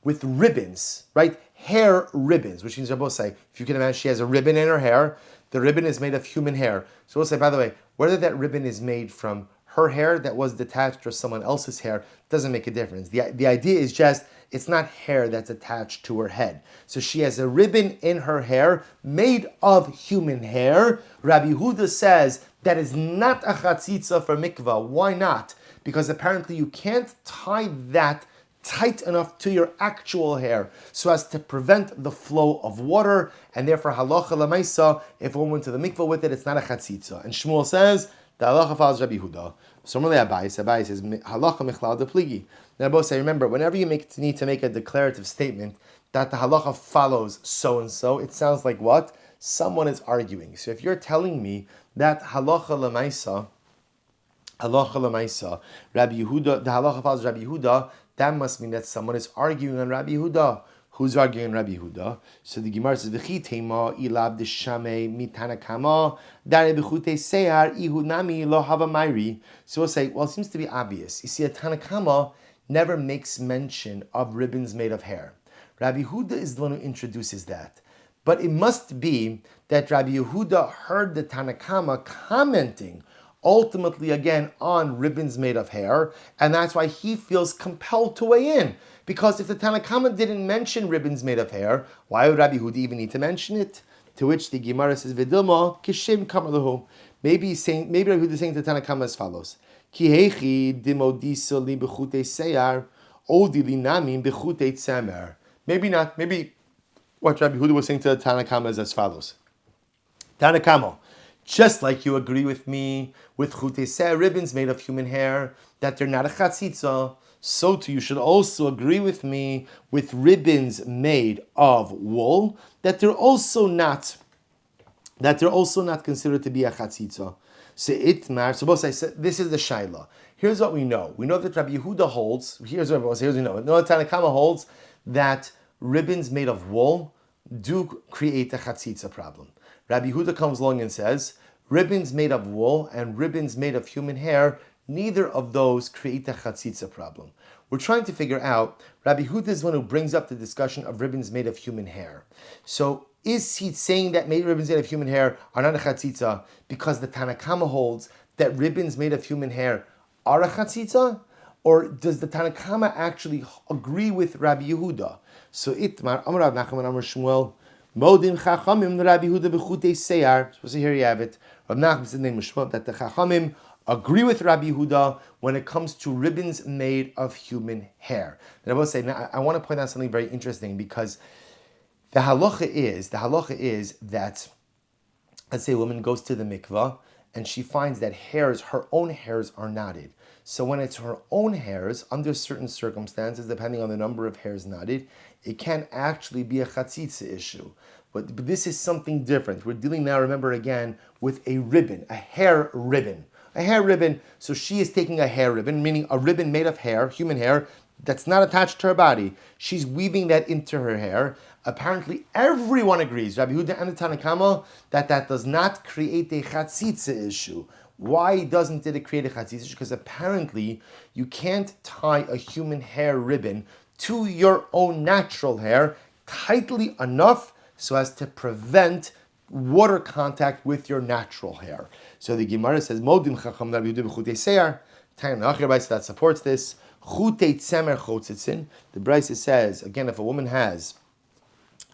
Speaker 1: with ribbons, right? Hair ribbons, which means Rabbi say, if you can imagine, she has a ribbon in her hair. The ribbon is made of human hair. So we'll say, by the way, whether that ribbon is made from her hair that was detached or someone else's hair doesn't make a difference. The idea is just, it's not hair that's attached to her head. So she has a ribbon in her hair made of human hair. Rabbi Yehuda says that is not a chatzitza for mikvah. Why not? Because apparently you can't tie that tight enough to your actual hair so as to prevent the flow of water, and therefore halacha l'maisa, if a woman went to the mikvah with it, it's not a chatzitza. And Shmuel says the halacha follows Rabbi Yehuda. So Abai says halacha michlal de pligi. Now both say, remember, whenever you need to make a declarative statement that the halacha follows so and so, it sounds like what? Someone is arguing. So if you're telling me that halacha l'maisa, Rabbi Yehuda, the halacha follows Rabbi Yehuda, that must mean that someone is arguing on Rabbi Yehuda. Who's arguing on Rabbi Yehuda? So the Gemara says, "V'chi teima ilab d'shamei mitana kama dare b'chutei se'ar ihu nami lo hava mayri." So we'll say, well, it seems to be obvious. You see, a Tanna Kama never makes mention of ribbons made of hair. Rabbi Yehuda is the one who introduces that. But it must be that Rabbi Yehuda heard the Tanna Kama commenting ultimately again on ribbons made of hair, and that's why he feels compelled to weigh in. Because if the Tanna Kama didn't mention ribbons made of hair, why would Rabbi Yehuda even need to mention it? To which the Gemara says, "V'dilma kishem kamalahu." Maybe Rabbi Yehuda is saying to the Tanna Kama as follows: Ki hechi dimodiso li b'chutei seyar, odi li namin b'chutei tzemer. Maybe not. Maybe what Rabbi Yehuda was saying to the Tanna Kama is as follows: Tanna Kama, just like you agree with me with chutei se'er, ribbons made of human hair, that they're not a chatzitza, so too you should also agree with me with ribbons made of wool, that they're also not considered to be a chatzitza. So both say, this is the shaila. Here's what we know. We know that Rabbi Yehuda holds. Here's what we know. No, Tanna Kama holds that ribbons made of wool do create a chatzitza problem. Rabbi Yehuda comes along and says, ribbons made of wool and ribbons made of human hair, neither of those create a chatzitza problem. We're trying to figure out, Rabbi Yehuda is one who brings up the discussion of ribbons made of human hair. So is he saying that ribbons made of human hair are not a chatzitza because the Tanna Kama holds that ribbons made of human hair are a chatzitza? Or does the Tanna Kama actually agree with Rabbi Yehuda? So Itmar, Amar Rav Nachman, Amar Shmuel, Modim Chachamim Rabbi Yehuda b'chutei seyar. So here you have it. Rav Nachman said name Shmuel that the Chachamim agree with Rabbi Yehuda when it comes to ribbons made of human hair. And I will say, now I want to point out something very interesting, because the halacha is that, let's say a woman goes to the mikvah and she finds that her own hairs are knotted. So when it's her own hairs, under certain circumstances, depending on the number of hairs knotted, it can actually be a chatzitza issue. But this is something different. We're dealing now, remember again, with a ribbon, a hair ribbon. A hair ribbon, so she is taking a hair ribbon, meaning a ribbon made of hair, human hair, that's not attached to her body. She's weaving that into her hair. Apparently everyone agrees, Rabbi Yehuda and the Tanna Kama, that does not create a chatzitza issue. Why doesn't it create a chatzitza issue? Because apparently you can't tie a human hair ribbon to your own natural hair tightly enough so as to prevent water contact with your natural hair. So the Gemara says, Modim Chacham Rabbi Yehuda b'chutei seyar. That supports this. Chutei tzemer chotzitzin. The Brisa says, again, if a woman has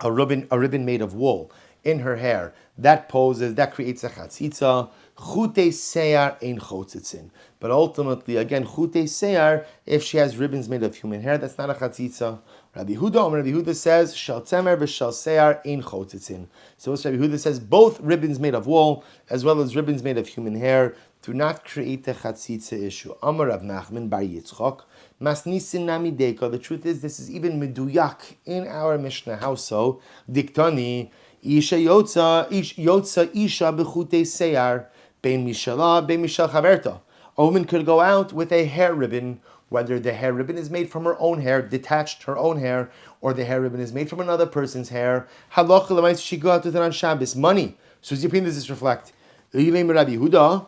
Speaker 1: a ribbon made of wool in her hair, that creates a chatzitza. Chutei seyar ein chotzitzin. But ultimately, again, chutei seyar, if she has ribbons made of human hair, that's not a chatzitza. Rabbi Huda says, shal tzemer v'shal seyar ein chotzitzin. So Rabbi Huda says, both ribbons made of wool, as well as ribbons made of human hair, do not create a chatzitza issue. Amar Rav Nachman bar Yitzchok, masnisin nami deka. The truth is, this is even meduyak in our Mishnah. How so? Diktani, isha yotza isha b'chutei seyar, bein mishala, bein mishal chaverta. A woman could go out with a hair ribbon, whether the hair ribbon is made from her own hair, detached her own hair, or the hair ribbon is made from another person's hair. Halacha l'mayis, she go out with it on Shabbos. Money. So does this reflect? Rabbi Huda.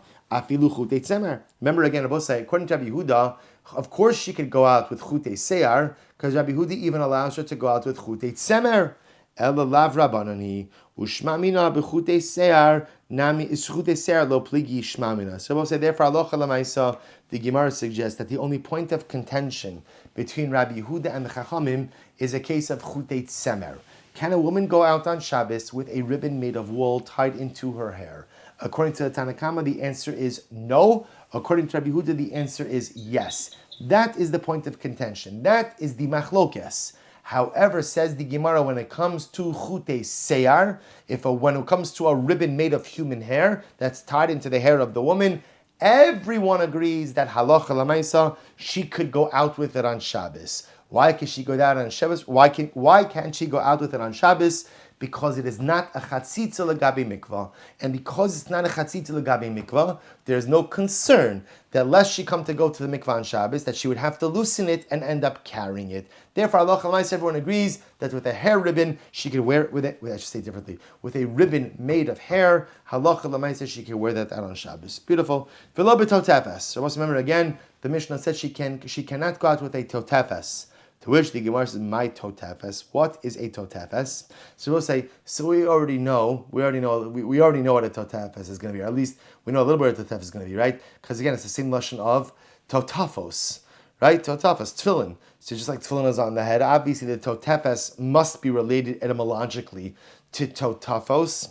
Speaker 1: Remember again, Rabbi say, according to Rabbi Huda, of course she could go out with chutei seyar, because Rabbi Huda even allows her to go out with chutei tzemer. Ela lav rabbanani ushmamina b'chutei seyar nami is chutei seyar lo pligi shmamina. So Rabbi say, therefore, alocha lemaisa, the Gemara suggests that the only point of contention between Rabbi Huda and the Chachamim is a case of chutei tzemer. Can a woman go out on Shabbos with a ribbon made of wool tied into her hair? According to the Tanna Kama, the answer is no. According to Rabbi Huda, the answer is yes. That is the point of contention. That is the machlokes. However, says the Gemara, when it comes to chutei seyar, when it comes to a ribbon made of human hair that's tied into the hair of the woman, everyone agrees that halacha lamaisa, she could go out with it on Shabbos. Why can she go out on Shabbos? Why can't she go out with it on Shabbos? Because it is not a chatzitza legabe mikvah. And because it's not a chatzitza legabe mikvah, there's no concern that lest she come to go to the mikvah on Shabbos, that she would have to loosen it and end up carrying it. Therefore, Allah Chalais, everyone agrees that with a hair ribbon, she could wear it with it, I should say differently, with a ribbon made of hair, halacha l'maisa, she can wear that out on Shabbos. Beautiful. V'lo b'totefes. So let's remember again, the Mishnah said she cannot go out with a totefes. To which the Gemara says, "My totefes." What is a totefes? So we'll say, we already know what a totefes is going to be, or at least we know a little bit what a totefes is going to be, right? Because again, it's the same lashon of totafos, right? Totafos, tefillin. So just like tefillin is on the head, obviously the totefes must be related etymologically to totafos.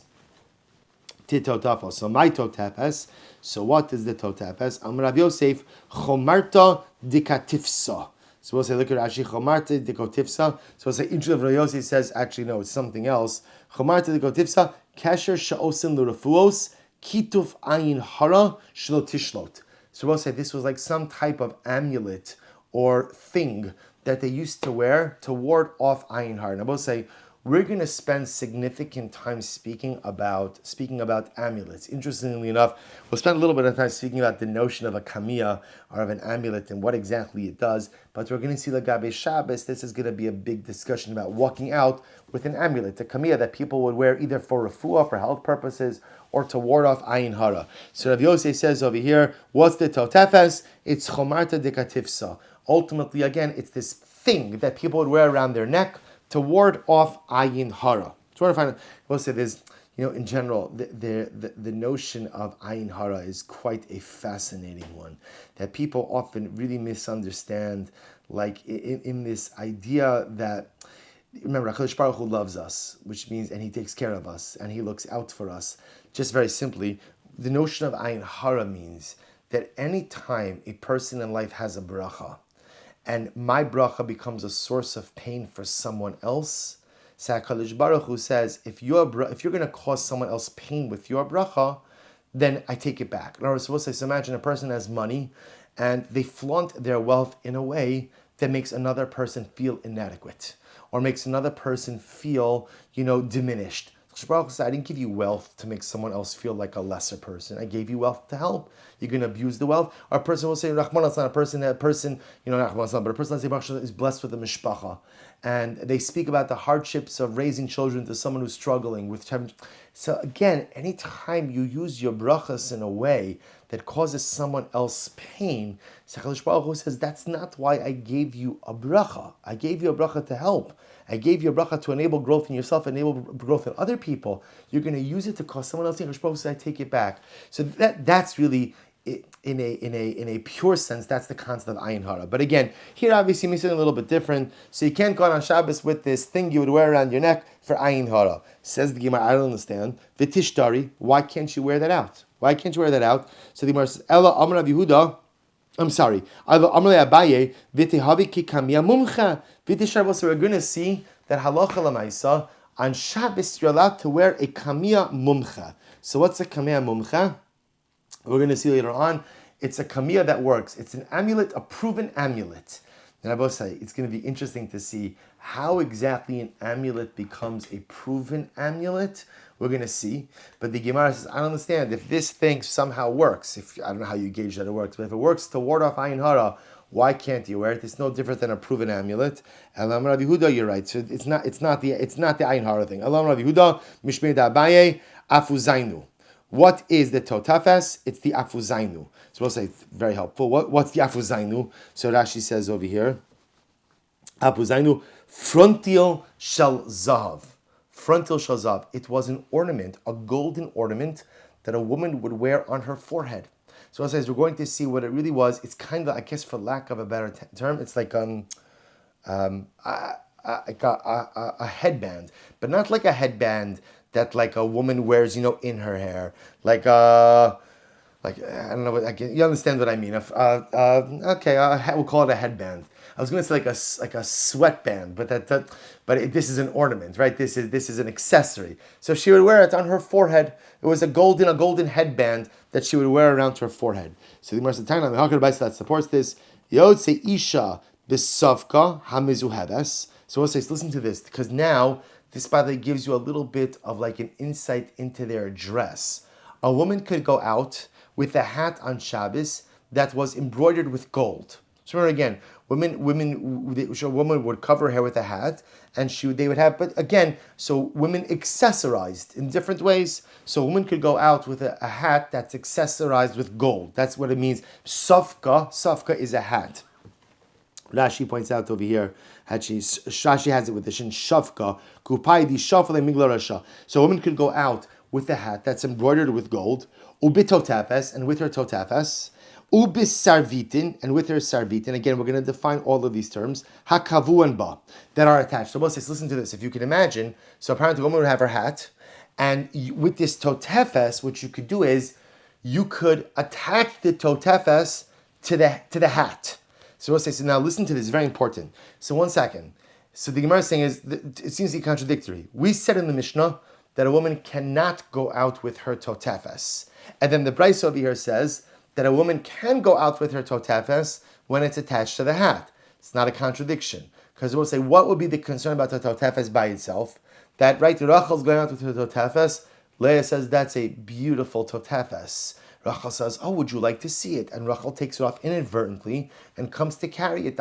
Speaker 1: So my totefes. So what is the totefes? Amar Rav Yosef, chomarta dikatifsa. So we'll say, look at Rashi, chomarta dikotifsa. So we'll say, Inchul of Rav Yosef says, actually no, it's something else. Chomarta dikotifsa, kasher sha'osin l'refuos, kituf ayin hara shlo tishlot. So we'll say this was like some type of amulet or thing that they used to wear to ward off ayin hara. Now we'll say, we're going to spend significant time speaking about amulets. Interestingly enough, we'll spend a little bit of time speaking about the notion of a kamiyah or of an amulet and what exactly it does. But we're going to see Lagabe Shabbos. This is going to be a big discussion about walking out with an amulet, a kamiyah that people would wear either for refuah, for health purposes, or to ward off ayin hara. So Rav Yosef says over here, what's the totefes? It's chomarta dekatifsa. Ultimately, again, it's this thing that people would wear around their neck to ward off ayin hara. So we're going to find, we'll say there's, in general, the notion of ayin hara is quite a fascinating one that people often really misunderstand, like in this idea that, remember, HaKadosh Baruch Hu loves us, which means, and He takes care of us, and He looks out for us. Just very simply, the notion of ayin hara means that any time a person in life has a bracha, and my bracha becomes a source of pain for someone else, so HaKadosh Baruch Hu says, if you're going to cause someone else pain with your bracha, then I take it back. In other words, we'll say, so imagine a person has money, and they flaunt their wealth in a way that makes another person feel inadequate, or makes another person feel, diminished. Baruch said, I didn't give you wealth to make someone else feel like a lesser person. I gave you wealth to help. You're going to abuse the wealth. Or a person will say, Rahman al-San, a person, Rahman al-San, but a person, let's say, is blessed with a mishpacha. And they speak about the hardships of raising children to someone who's struggling with. So again, anytime you use your brachas in a way that causes someone else pain, HaKadosh Baruch Hu says, that's not why I gave you a bracha. I gave you a bracha to help. I gave you a bracha to enable growth in yourself, enable growth in other people. You're going to use it to cause someone else. HaKadosh Baruch Hu says, I take it back. So that's really in a pure sense, that's the concept of ayin hara. But again, here obviously means something a little bit different. So you can't go out on Shabbos with this thing you would wear around your neck for ayin hara. Says the Gemara, I don't understand. V'tishtari, why can't you wear that out? Why can't you wear that out? So the Gemara says, Ella Amar Rav Yehuda. I'm sorry. Amar Abaye v'tehavi ki kamia mumcha. V'tishar. So we're going to see that halacha l'maisa on Shabbos you're allowed to wear a kamia mumcha. So what's a kamia mumcha? We're going to see later on. It's a kamia that works. It's an amulet, a proven amulet. And I both say it's going to be interesting to see how exactly an amulet becomes a proven amulet. We're going to see. But the Gemara says, I don't understand. If this thing somehow works, I don't know how you gauge that it works, but if it works to ward off ayin hara, why can't you wear it? It's no different than a proven amulet. Elam Rav Yehuda, you're right. So it's not the ayin hara thing. Elam Rav Yehuda, Mishmei Abaye, Afuzainu. What is the totafes? It's the afuzainu. So we'll say very helpful. What's the afuzainu? So Rashi says over here, afuzainu frontal shel zahav. Frontal shel zahav. It was an ornament, a golden ornament that a woman would wear on her forehead. So we'll say we're going to see what it really was. It's kind of, I guess, for lack of a better term, it's like a headband, but not like a headband that like a woman wears, in her hair, like I don't know what you understand what I mean. We'll call it a headband. I was going to say like a sweatband, but this is an ornament, right? This is an accessory. So she would wear it on her forehead. It was a golden headband that she would wear around her forehead. So the Gemara says, that supports this. Yotze isha b'savka hamizuheves. So we'll say, listen to this, because now this, by the way, gives you a little bit of like an insight into their dress. A woman could go out with a hat on Shabbos that was embroidered with gold. So remember again, a woman would cover her hair with a hat, and they would have. But again, so women accessorized in different ways. So a woman could go out with a hat that's accessorized with gold. That's what it means. Safka is a hat. Rashi points out over here, Rashi has it with the shin shavka, kupai di shafale migla rasha. So a woman could go out with a hat that's embroidered with gold, ubitotafes, and with her totafes, ubis sarvitin, and with her sarvitin. Again, we're going to define all of these terms, hakavu and ba, that are attached. So Moses, listen to this. If you can imagine, so apparently a woman would have her hat, and with this totafes, what you could do is, you could attach the totafes to the hat. So we'll say, so now listen to this, very important. So 1 second. So the Gemara is saying it seems to be contradictory. We said in the Mishnah that a woman cannot go out with her totafes. And then the Brisa over here says that a woman can go out with her totafes when it's attached to the hat. It's not a contradiction. Because we'll say, what would be the concern about the totafes by itself? That, right, Rachel's going out with her totafes. Leah says, that's a beautiful totafes. Rachel says, oh, would you like to see it? And Rachel takes it off inadvertently and comes to carry it.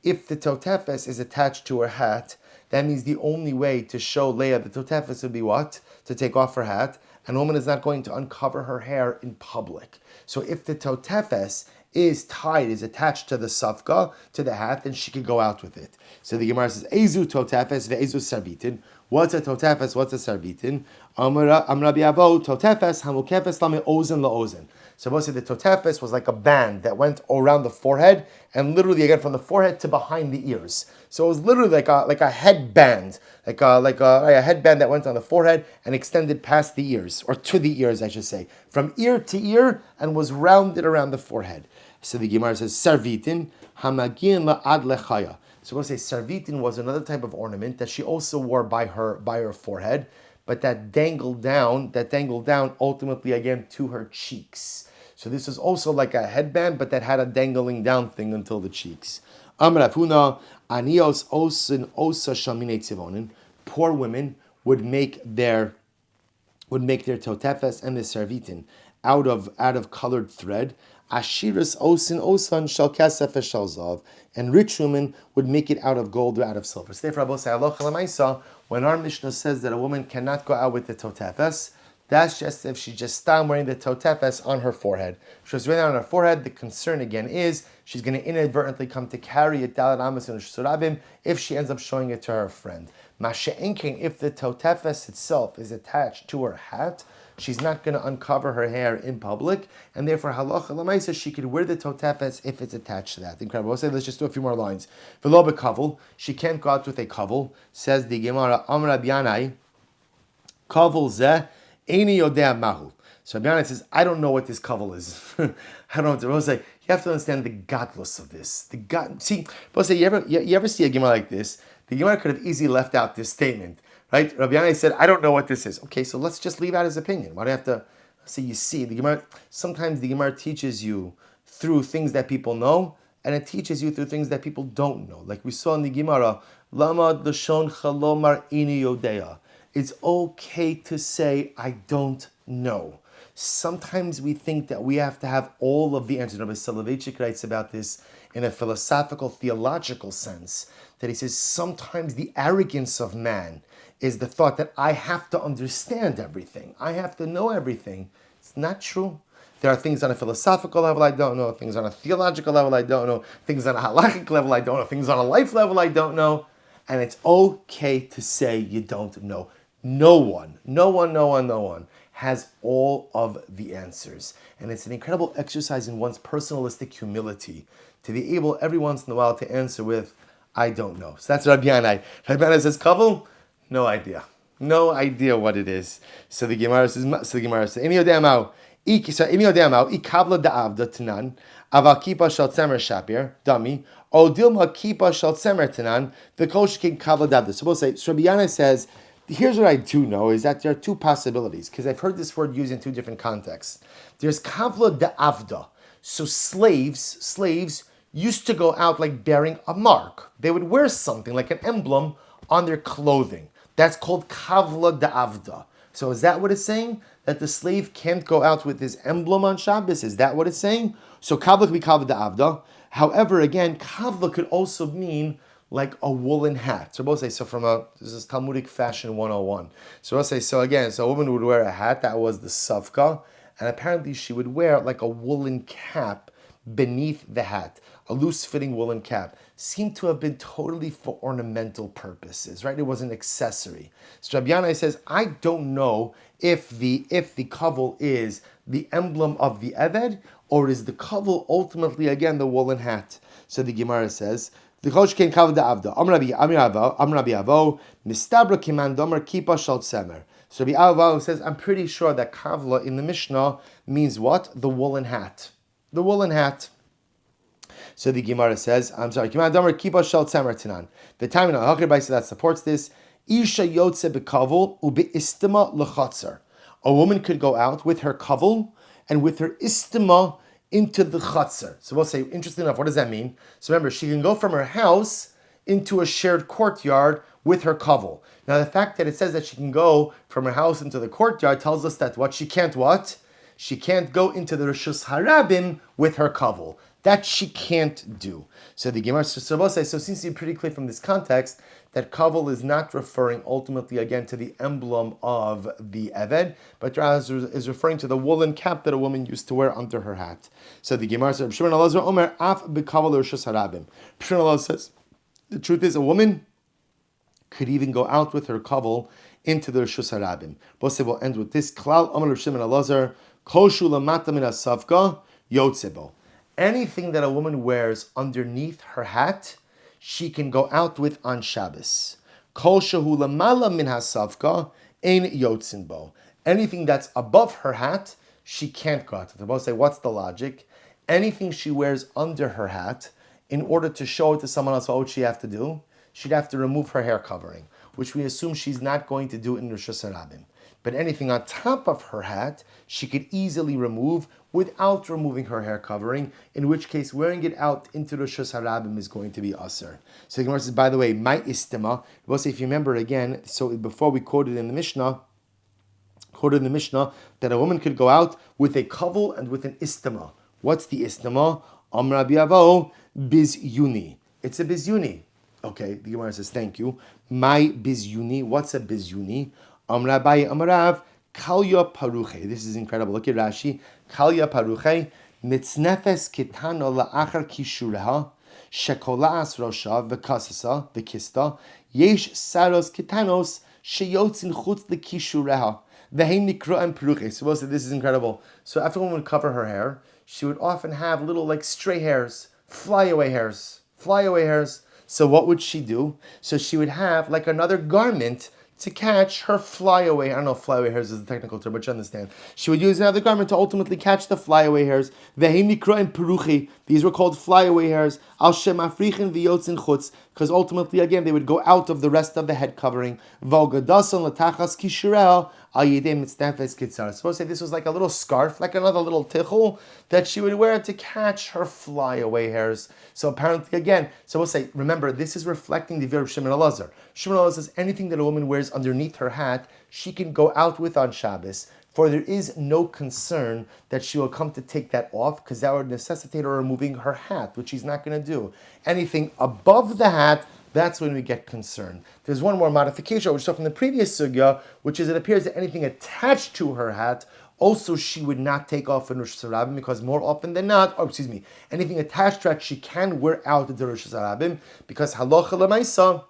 Speaker 1: If the totefes is attached to her hat, that means the only way to show Leah the totefes would be what? To take off her hat. And a woman is not going to uncover her hair in public. So if the totefes is attached to the safka, to the hat, then she could go out with it. So the Gemara says, Ezu totefes ve'ezu sarvitin. What's a totefes? What's a sarvitin? Amrabi avo totefes hamukefes lame ozen laozen. So mostly the totefes was like a band that went around the forehead, and literally again from the forehead to behind the ears. So it was literally like a headband, like a headband that went on the forehead and extended past the ears, or to the ears, I should say, from ear to ear, and was rounded around the forehead. So the Gemara says, Sarvitin hamagin la'ad lechaya. So we'll say Sarvitin was another type of ornament that she also wore by her forehead, but that dangled down ultimately again to her cheeks. So this is also like a headband, but that had a dangling down thing until the cheeks. Amar Afuna, anios osin osa shamine tzivonin. Poor women would make their totefes and the sarvitin out of colored thread. Ashiras osin osan shal kasef shal zav, and rich women would make it out of gold or out of silver. So therefore, when our Mishnah says that a woman cannot go out with the totefes, that's just if she just stopped wearing the totefes on her forehead. She was wearing it on her forehead. The concern again is she's going to inadvertently come to carry it dalat amos and surabim if she ends up showing it to her friend. Masha'enkin, if the totefes itself is attached to her hat, she's not going to uncover her hair in public, and therefore halacha lemaisa she could wear the totefes if it's attached to that. Incredible. Let's just do a few more lines. V'lo b'kavel, she can't go out with a kavel. Says the Gemara, Amar Rabbi Yanai, kavel zeh eini yodea mahu. So Rabbi Yanai says, I don't know what this kavel is. I don't know. You have to understand the godless of this. See, you ever see a Gemara like this? The Gemara could have easily left out this statement, right? Rabbi Yanai said, I don't know what this is. Okay, so let's just leave out his opinion. Why do you have to say, you see, the Gemara, sometimes the Gemara teaches you through things that people know, and it teaches you through things that people don't know. Like we saw in the Gemara, Lama Dashon Chalomar Ini Yodea. It's okay to say, I don't know. Sometimes we think that we have to have all of the answers. Rabbi Soloveitchik writes about this in a philosophical, theological sense, that he says sometimes the arrogance of man is the thought that I have to understand everything. I have to know everything. It's not true. There are things on a philosophical level I don't know, things on a theological level I don't know, things on a halachic level I don't know, things on a life level I don't know. And it's okay to say you don't know. No one has all of the answers. And it's an incredible exercise in one's personalistic humility to be able every once in a while to answer with, I don't know. So that's Rabbi Yanai. Rabbi Yanai says, Kavel? No idea. No idea what it is. So the Gemara says, Imi yodea ikavla da'avda tanan, aval kipa shal tzemer shapir, dummy, o dilma kipa shal tzemer tanan, the kosh king kavla da'avda. So we'll say, so Rabbi Yanai says, here's what I do know, is that there are two possibilities, because I've heard this word used in two different contexts. There's kavla da'avda. So slaves used to go out like bearing a mark. They would wear something like an emblem on their clothing. That's called kavla da'avda. So is that what it's saying? That the slave can't go out with his emblem on Shabbos? Is that what it's saying? So kavla could be kavla da'avda. However, again, kavla could also mean like a woolen hat. So both say, this is Talmudic fashion 101. So we'll say, so a woman would wear a hat, that was the savka, and apparently she would wear like a woolen cap beneath the hat, a loose-fitting woolen cap. Seemed to have been totally for ornamental purposes, right? It was an accessory. So Rabbi Yanai says, I don't know if the kavel is the emblem of the eved, or is the kavel ultimately, again, the woolen hat. So the Gemara says, the Chosh Ken Kav Da'avda. Amrabi Avo, Mistabra Kiman Domer Kipa Shal Tzemer. So Rabbi Avo says, I'm pretty sure that Kavla in the Mishnah means what? The woolen hat. The woolen hat. So the Gemara says, Kiman Domer Kipa Shal Tzemer Tanan. The time in a Hakir Baisa that supports this, Isha Yotze Bekavul Ubi Istima Lechatzer. A woman could go out with her kavul and with her istima into the chatzar. So we'll say, interesting enough, what does that mean? So remember, she can go from her house into a shared courtyard with her kavul. Now the fact that it says that she can go from her house into the courtyard tells us that what? She can't go into the Rishus Harabim with her kavul. That she can't do. So the Gemara says, so it seems to be pretty clear from this context that kavul is not referring ultimately again to the emblem of the eved, but rather is referring to the woolen cap that a woman used to wear under her hat. So the Gemara says, Shimon Elazar Omer af b'kavul Rishus Harabim. Shimon Elazar says, the truth is a woman could even go out with her kavul into the Rishus Harabim. Both will end with this. Klal Omer Shimon Elazar koshu lamata min asavka yotzebo. Anything that a woman wears underneath her hat, she can go out with on Shabbos. Kol shehu lamala min hasavka ein yotzin bo. Anything that's above her hat, she can't go out with. They both say, what's the logic? Anything she wears under her hat, in order to show it to someone else, what would she have to do? She'd have to remove her hair covering, which we assume she's not going to do in Rosh Hashanah. But anything on top of her hat, she could easily remove without removing her hair covering, in which case wearing it out into the Rosh Hashanah is going to be asur. So the Gemara says, by the way, my istima, we'll say, if you remember again, so before we quoted in the Mishnah, that a woman could go out with a kavul and with an istima. What's the istima? Amra biavo bizyuni. It's a bizyuni. Okay, the Gemara says, thank you. My bizyuni. What's a bizyuni? Amra bai amarav kalya paruche. This is incredible. Look at Rashi. Kalya paruche mitznefes kitano la'achar kishureha shekolas rosha v'kasasa v'kista yesh saros kitanos sheyotzin chutz lekishureha. Suppose that this is incredible. So after a woman would cover her hair, she would often have little like stray hairs, flyaway hairs, flyaway hairs. So what would she do? So she would have like another garment to catch her flyaway. I don't know if flyaway hairs is the technical term, but you understand. She would use another garment to ultimately catch the flyaway hairs. These were called flyaway hairs. Al shem africhin v'yotzin chutz, because ultimately, again, they would go out of the rest of the head covering. V'ogadason l'tachas kishirel al yedei mitznefes kitzar. Suppose say this was like a little scarf, like another little tichel that she would wear to catch her flyaway hairs. So apparently, again, so we'll say, remember, this is reflecting the view of Shimon Elazar. Shimon Elazar says anything that a woman wears underneath her hat, she can go out with on Shabbos, for there is no concern that she will come to take that off, because that would necessitate her removing her hat, which she's not going to do. Anything above the hat, that's when we get concerned. There's one more modification, which we saw from the previous sugya, which is it appears that anything attached to her hat, also she would not take off in Rosh Hashanah, because more often than not, anything attached to that she can wear out at the Rosh Hashanah, because halacha l'maisa,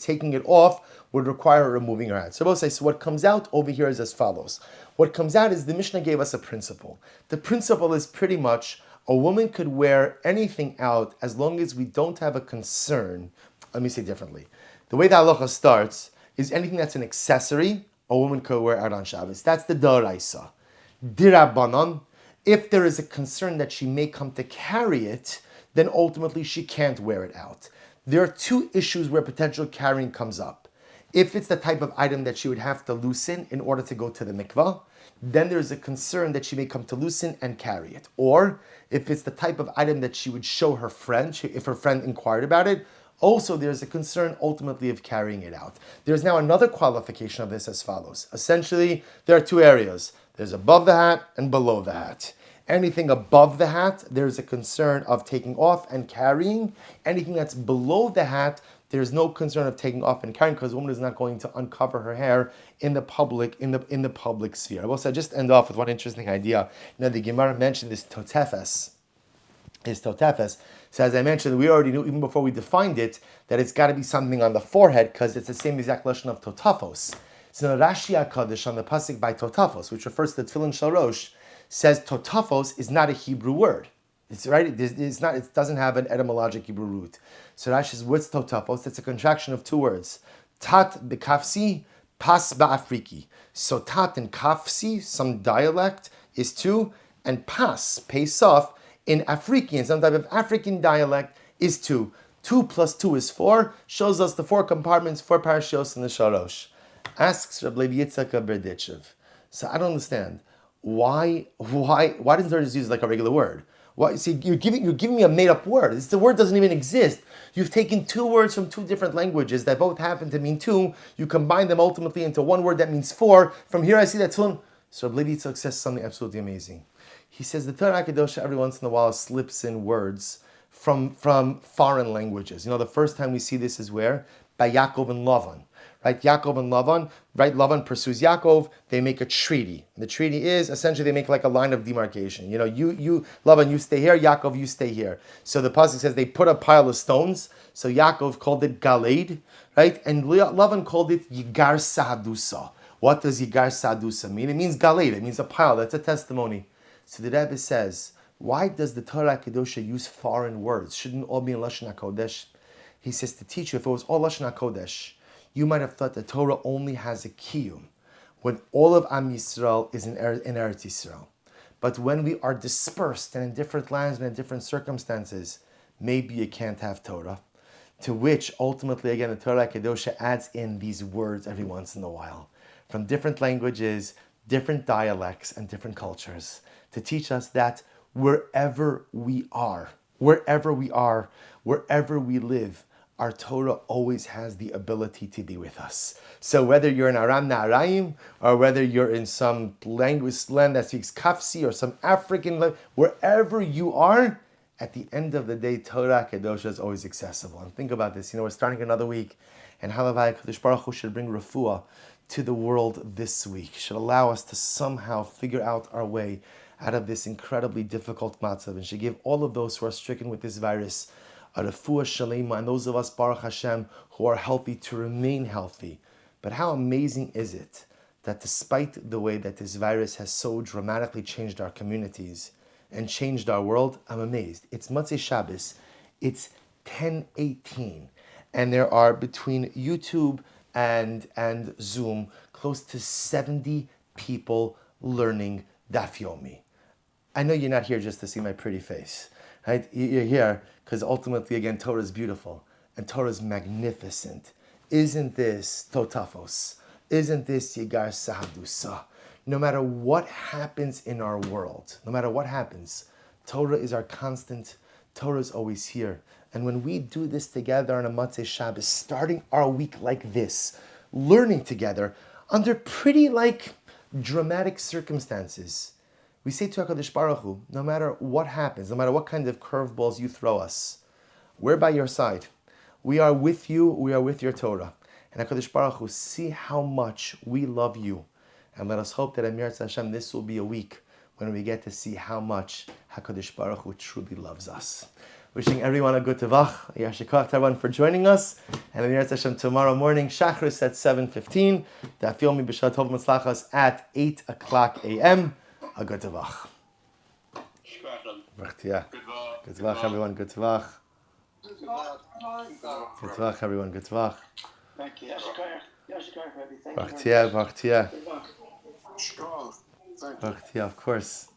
Speaker 1: taking it off would require removing her hat. So what comes out over here is as follows. What comes out is the Mishnah gave us a principle. The principle is pretty much a woman could wear anything out as long as we don't have a concern. Let me say differently. The way the halacha starts is anything that's an accessory, a woman could wear out on Shabbos. That's the daraisa. Dirabanan, if there is a concern that she may come to carry it, then ultimately she can't wear it out. There are two issues where potential carrying comes up. If it's the type of item that she would have to loosen in order to go to the mikvah, then there's a concern that she may come to loosen and carry it. Or if it's the type of item that she would show her friend, if her friend inquired about it, also there's a concern ultimately of carrying it out. There's now another qualification of this as follows. Essentially, there are two areas. There's above the hat and below the hat. Anything above the hat, there's a concern of taking off and carrying. Anything that's below the hat, there's no concern of taking off and carrying, because a woman is not going to uncover her hair in the public sphere. I will say, just end off with one interesting idea. The Gemara mentioned this totefes. So as I mentioned, we already knew even before we defined it that it's got to be something on the forehead, because it's the same exact lashon of totafos. So Rashi HaKadosh on the pasuk by totafos, which refers to tefillin shel rosh, says totafos is not a Hebrew word. It's right. It's not. It doesn't have an etymologic Hebrew root. So Rashi says, what's totafos? It's a contraction of two words. Tat bekafsi, pas ba'afriki. So tat in kafsi, some dialect, is two, and pas, pesaf, in African, some type of African dialect, is two. 2 plus 2 is 4. Shows us the 4 compartments, 4 parashios in the Shalosh. Asks Rabbi Yitzchak Berditchev. So I don't understand. Why doesn't there just use like a regular word? Why? See, you're giving me a made-up word. The word doesn't even exist. You've taken 2 words from 2 different languages that both happen to mean 2. You combine them ultimately into one word that means 4. From here I see that tefillin. So Rabbi Yitzchak says something absolutely amazing. He says the Torah HaKadosh every once in a while slips in words from foreign languages. The first time we see this is where? By Yaakov and Lavan. Right? Yaakov and Lavan, right? Lavan pursues Yaakov, they make a treaty. The treaty is, essentially they make like a line of demarcation. You Lavan, you stay here, Yaakov, you stay here. So the pasuk says they put a pile of stones. So Yaakov called it Galed, right? And Lavan called it Yigar Sahadusa. What does Yigar Sahadusa mean? It means Galed, it means a pile, that's a testimony. So the Rebbe says, why does the Torah Kedosha use foreign words? Shouldn't all be in Lashon HaKodesh? He says to teach you, if it was all Lashon HaKodesh, you might have thought the Torah only has a kiyum when all of Am Yisrael is in Eretz Yisrael. But when we are dispersed and in different lands and in different circumstances, maybe you can't have Torah. To which, ultimately, again, the Torah Kedosha adds in these words every once in a while, from different languages, different dialects, and different cultures, to teach us that wherever we live, our Torah always has the ability to be with us. So whether you're in Aram Naharaim, or whether you're in some language land that speaks Kafsi, or some African land, wherever you are, at the end of the day, Torah Kedosha is always accessible. And think about this, we're starting another week, and Halavai Kadosh Baruch Hu should bring refuah to the world this week, should allow us to somehow figure out our way out of this incredibly difficult matzav, and should give all of those who are stricken with this virus a refuah shalema, and those of us, Baruch Hashem, who are healthy to remain healthy. But how amazing is it that despite the way that this virus has so dramatically changed our communities and changed our world, I'm amazed. It's Motzei Shabbos. It's 10:18, and there are between YouTube and Zoom close to 70 people learning Daf Yomi. I know you're not here just to see my pretty face, right? You're here because ultimately, again, Torah is beautiful and Torah is magnificent. Isn't this Totafos? Isn't this Yigar Sahadusa? No matter what happens in our world, no matter what happens, Torah is our constant. Torah is always here. And when we do this together on a Motzei Shabbos, starting our week like this, learning together under pretty dramatic circumstances, we say to HaKadosh Baruch Hu, no matter what happens, no matter what kind of curveballs you throw us, we're by your side. We are with you, we are with your Torah. And HaKadosh Baruch Hu, see how much we love you. And let us hope that Amir Hashem, this will be a week when we get to see how much HaKadosh Baruch Hu truly loves us. Wishing everyone a good tevach. Yashikach to everyone for joining us. And Amir Hashem tomorrow morning, Shachris at 7:15. Daf Yomi B'Shat Tov Matzlachas at 8 o'clock a.m. A good tevach. Good tevach, everyone. Good tevach. Good tevach, everyone. Good tevach.
Speaker 2: Thank you. Yashikar for everything.
Speaker 1: B'Chtia, of course.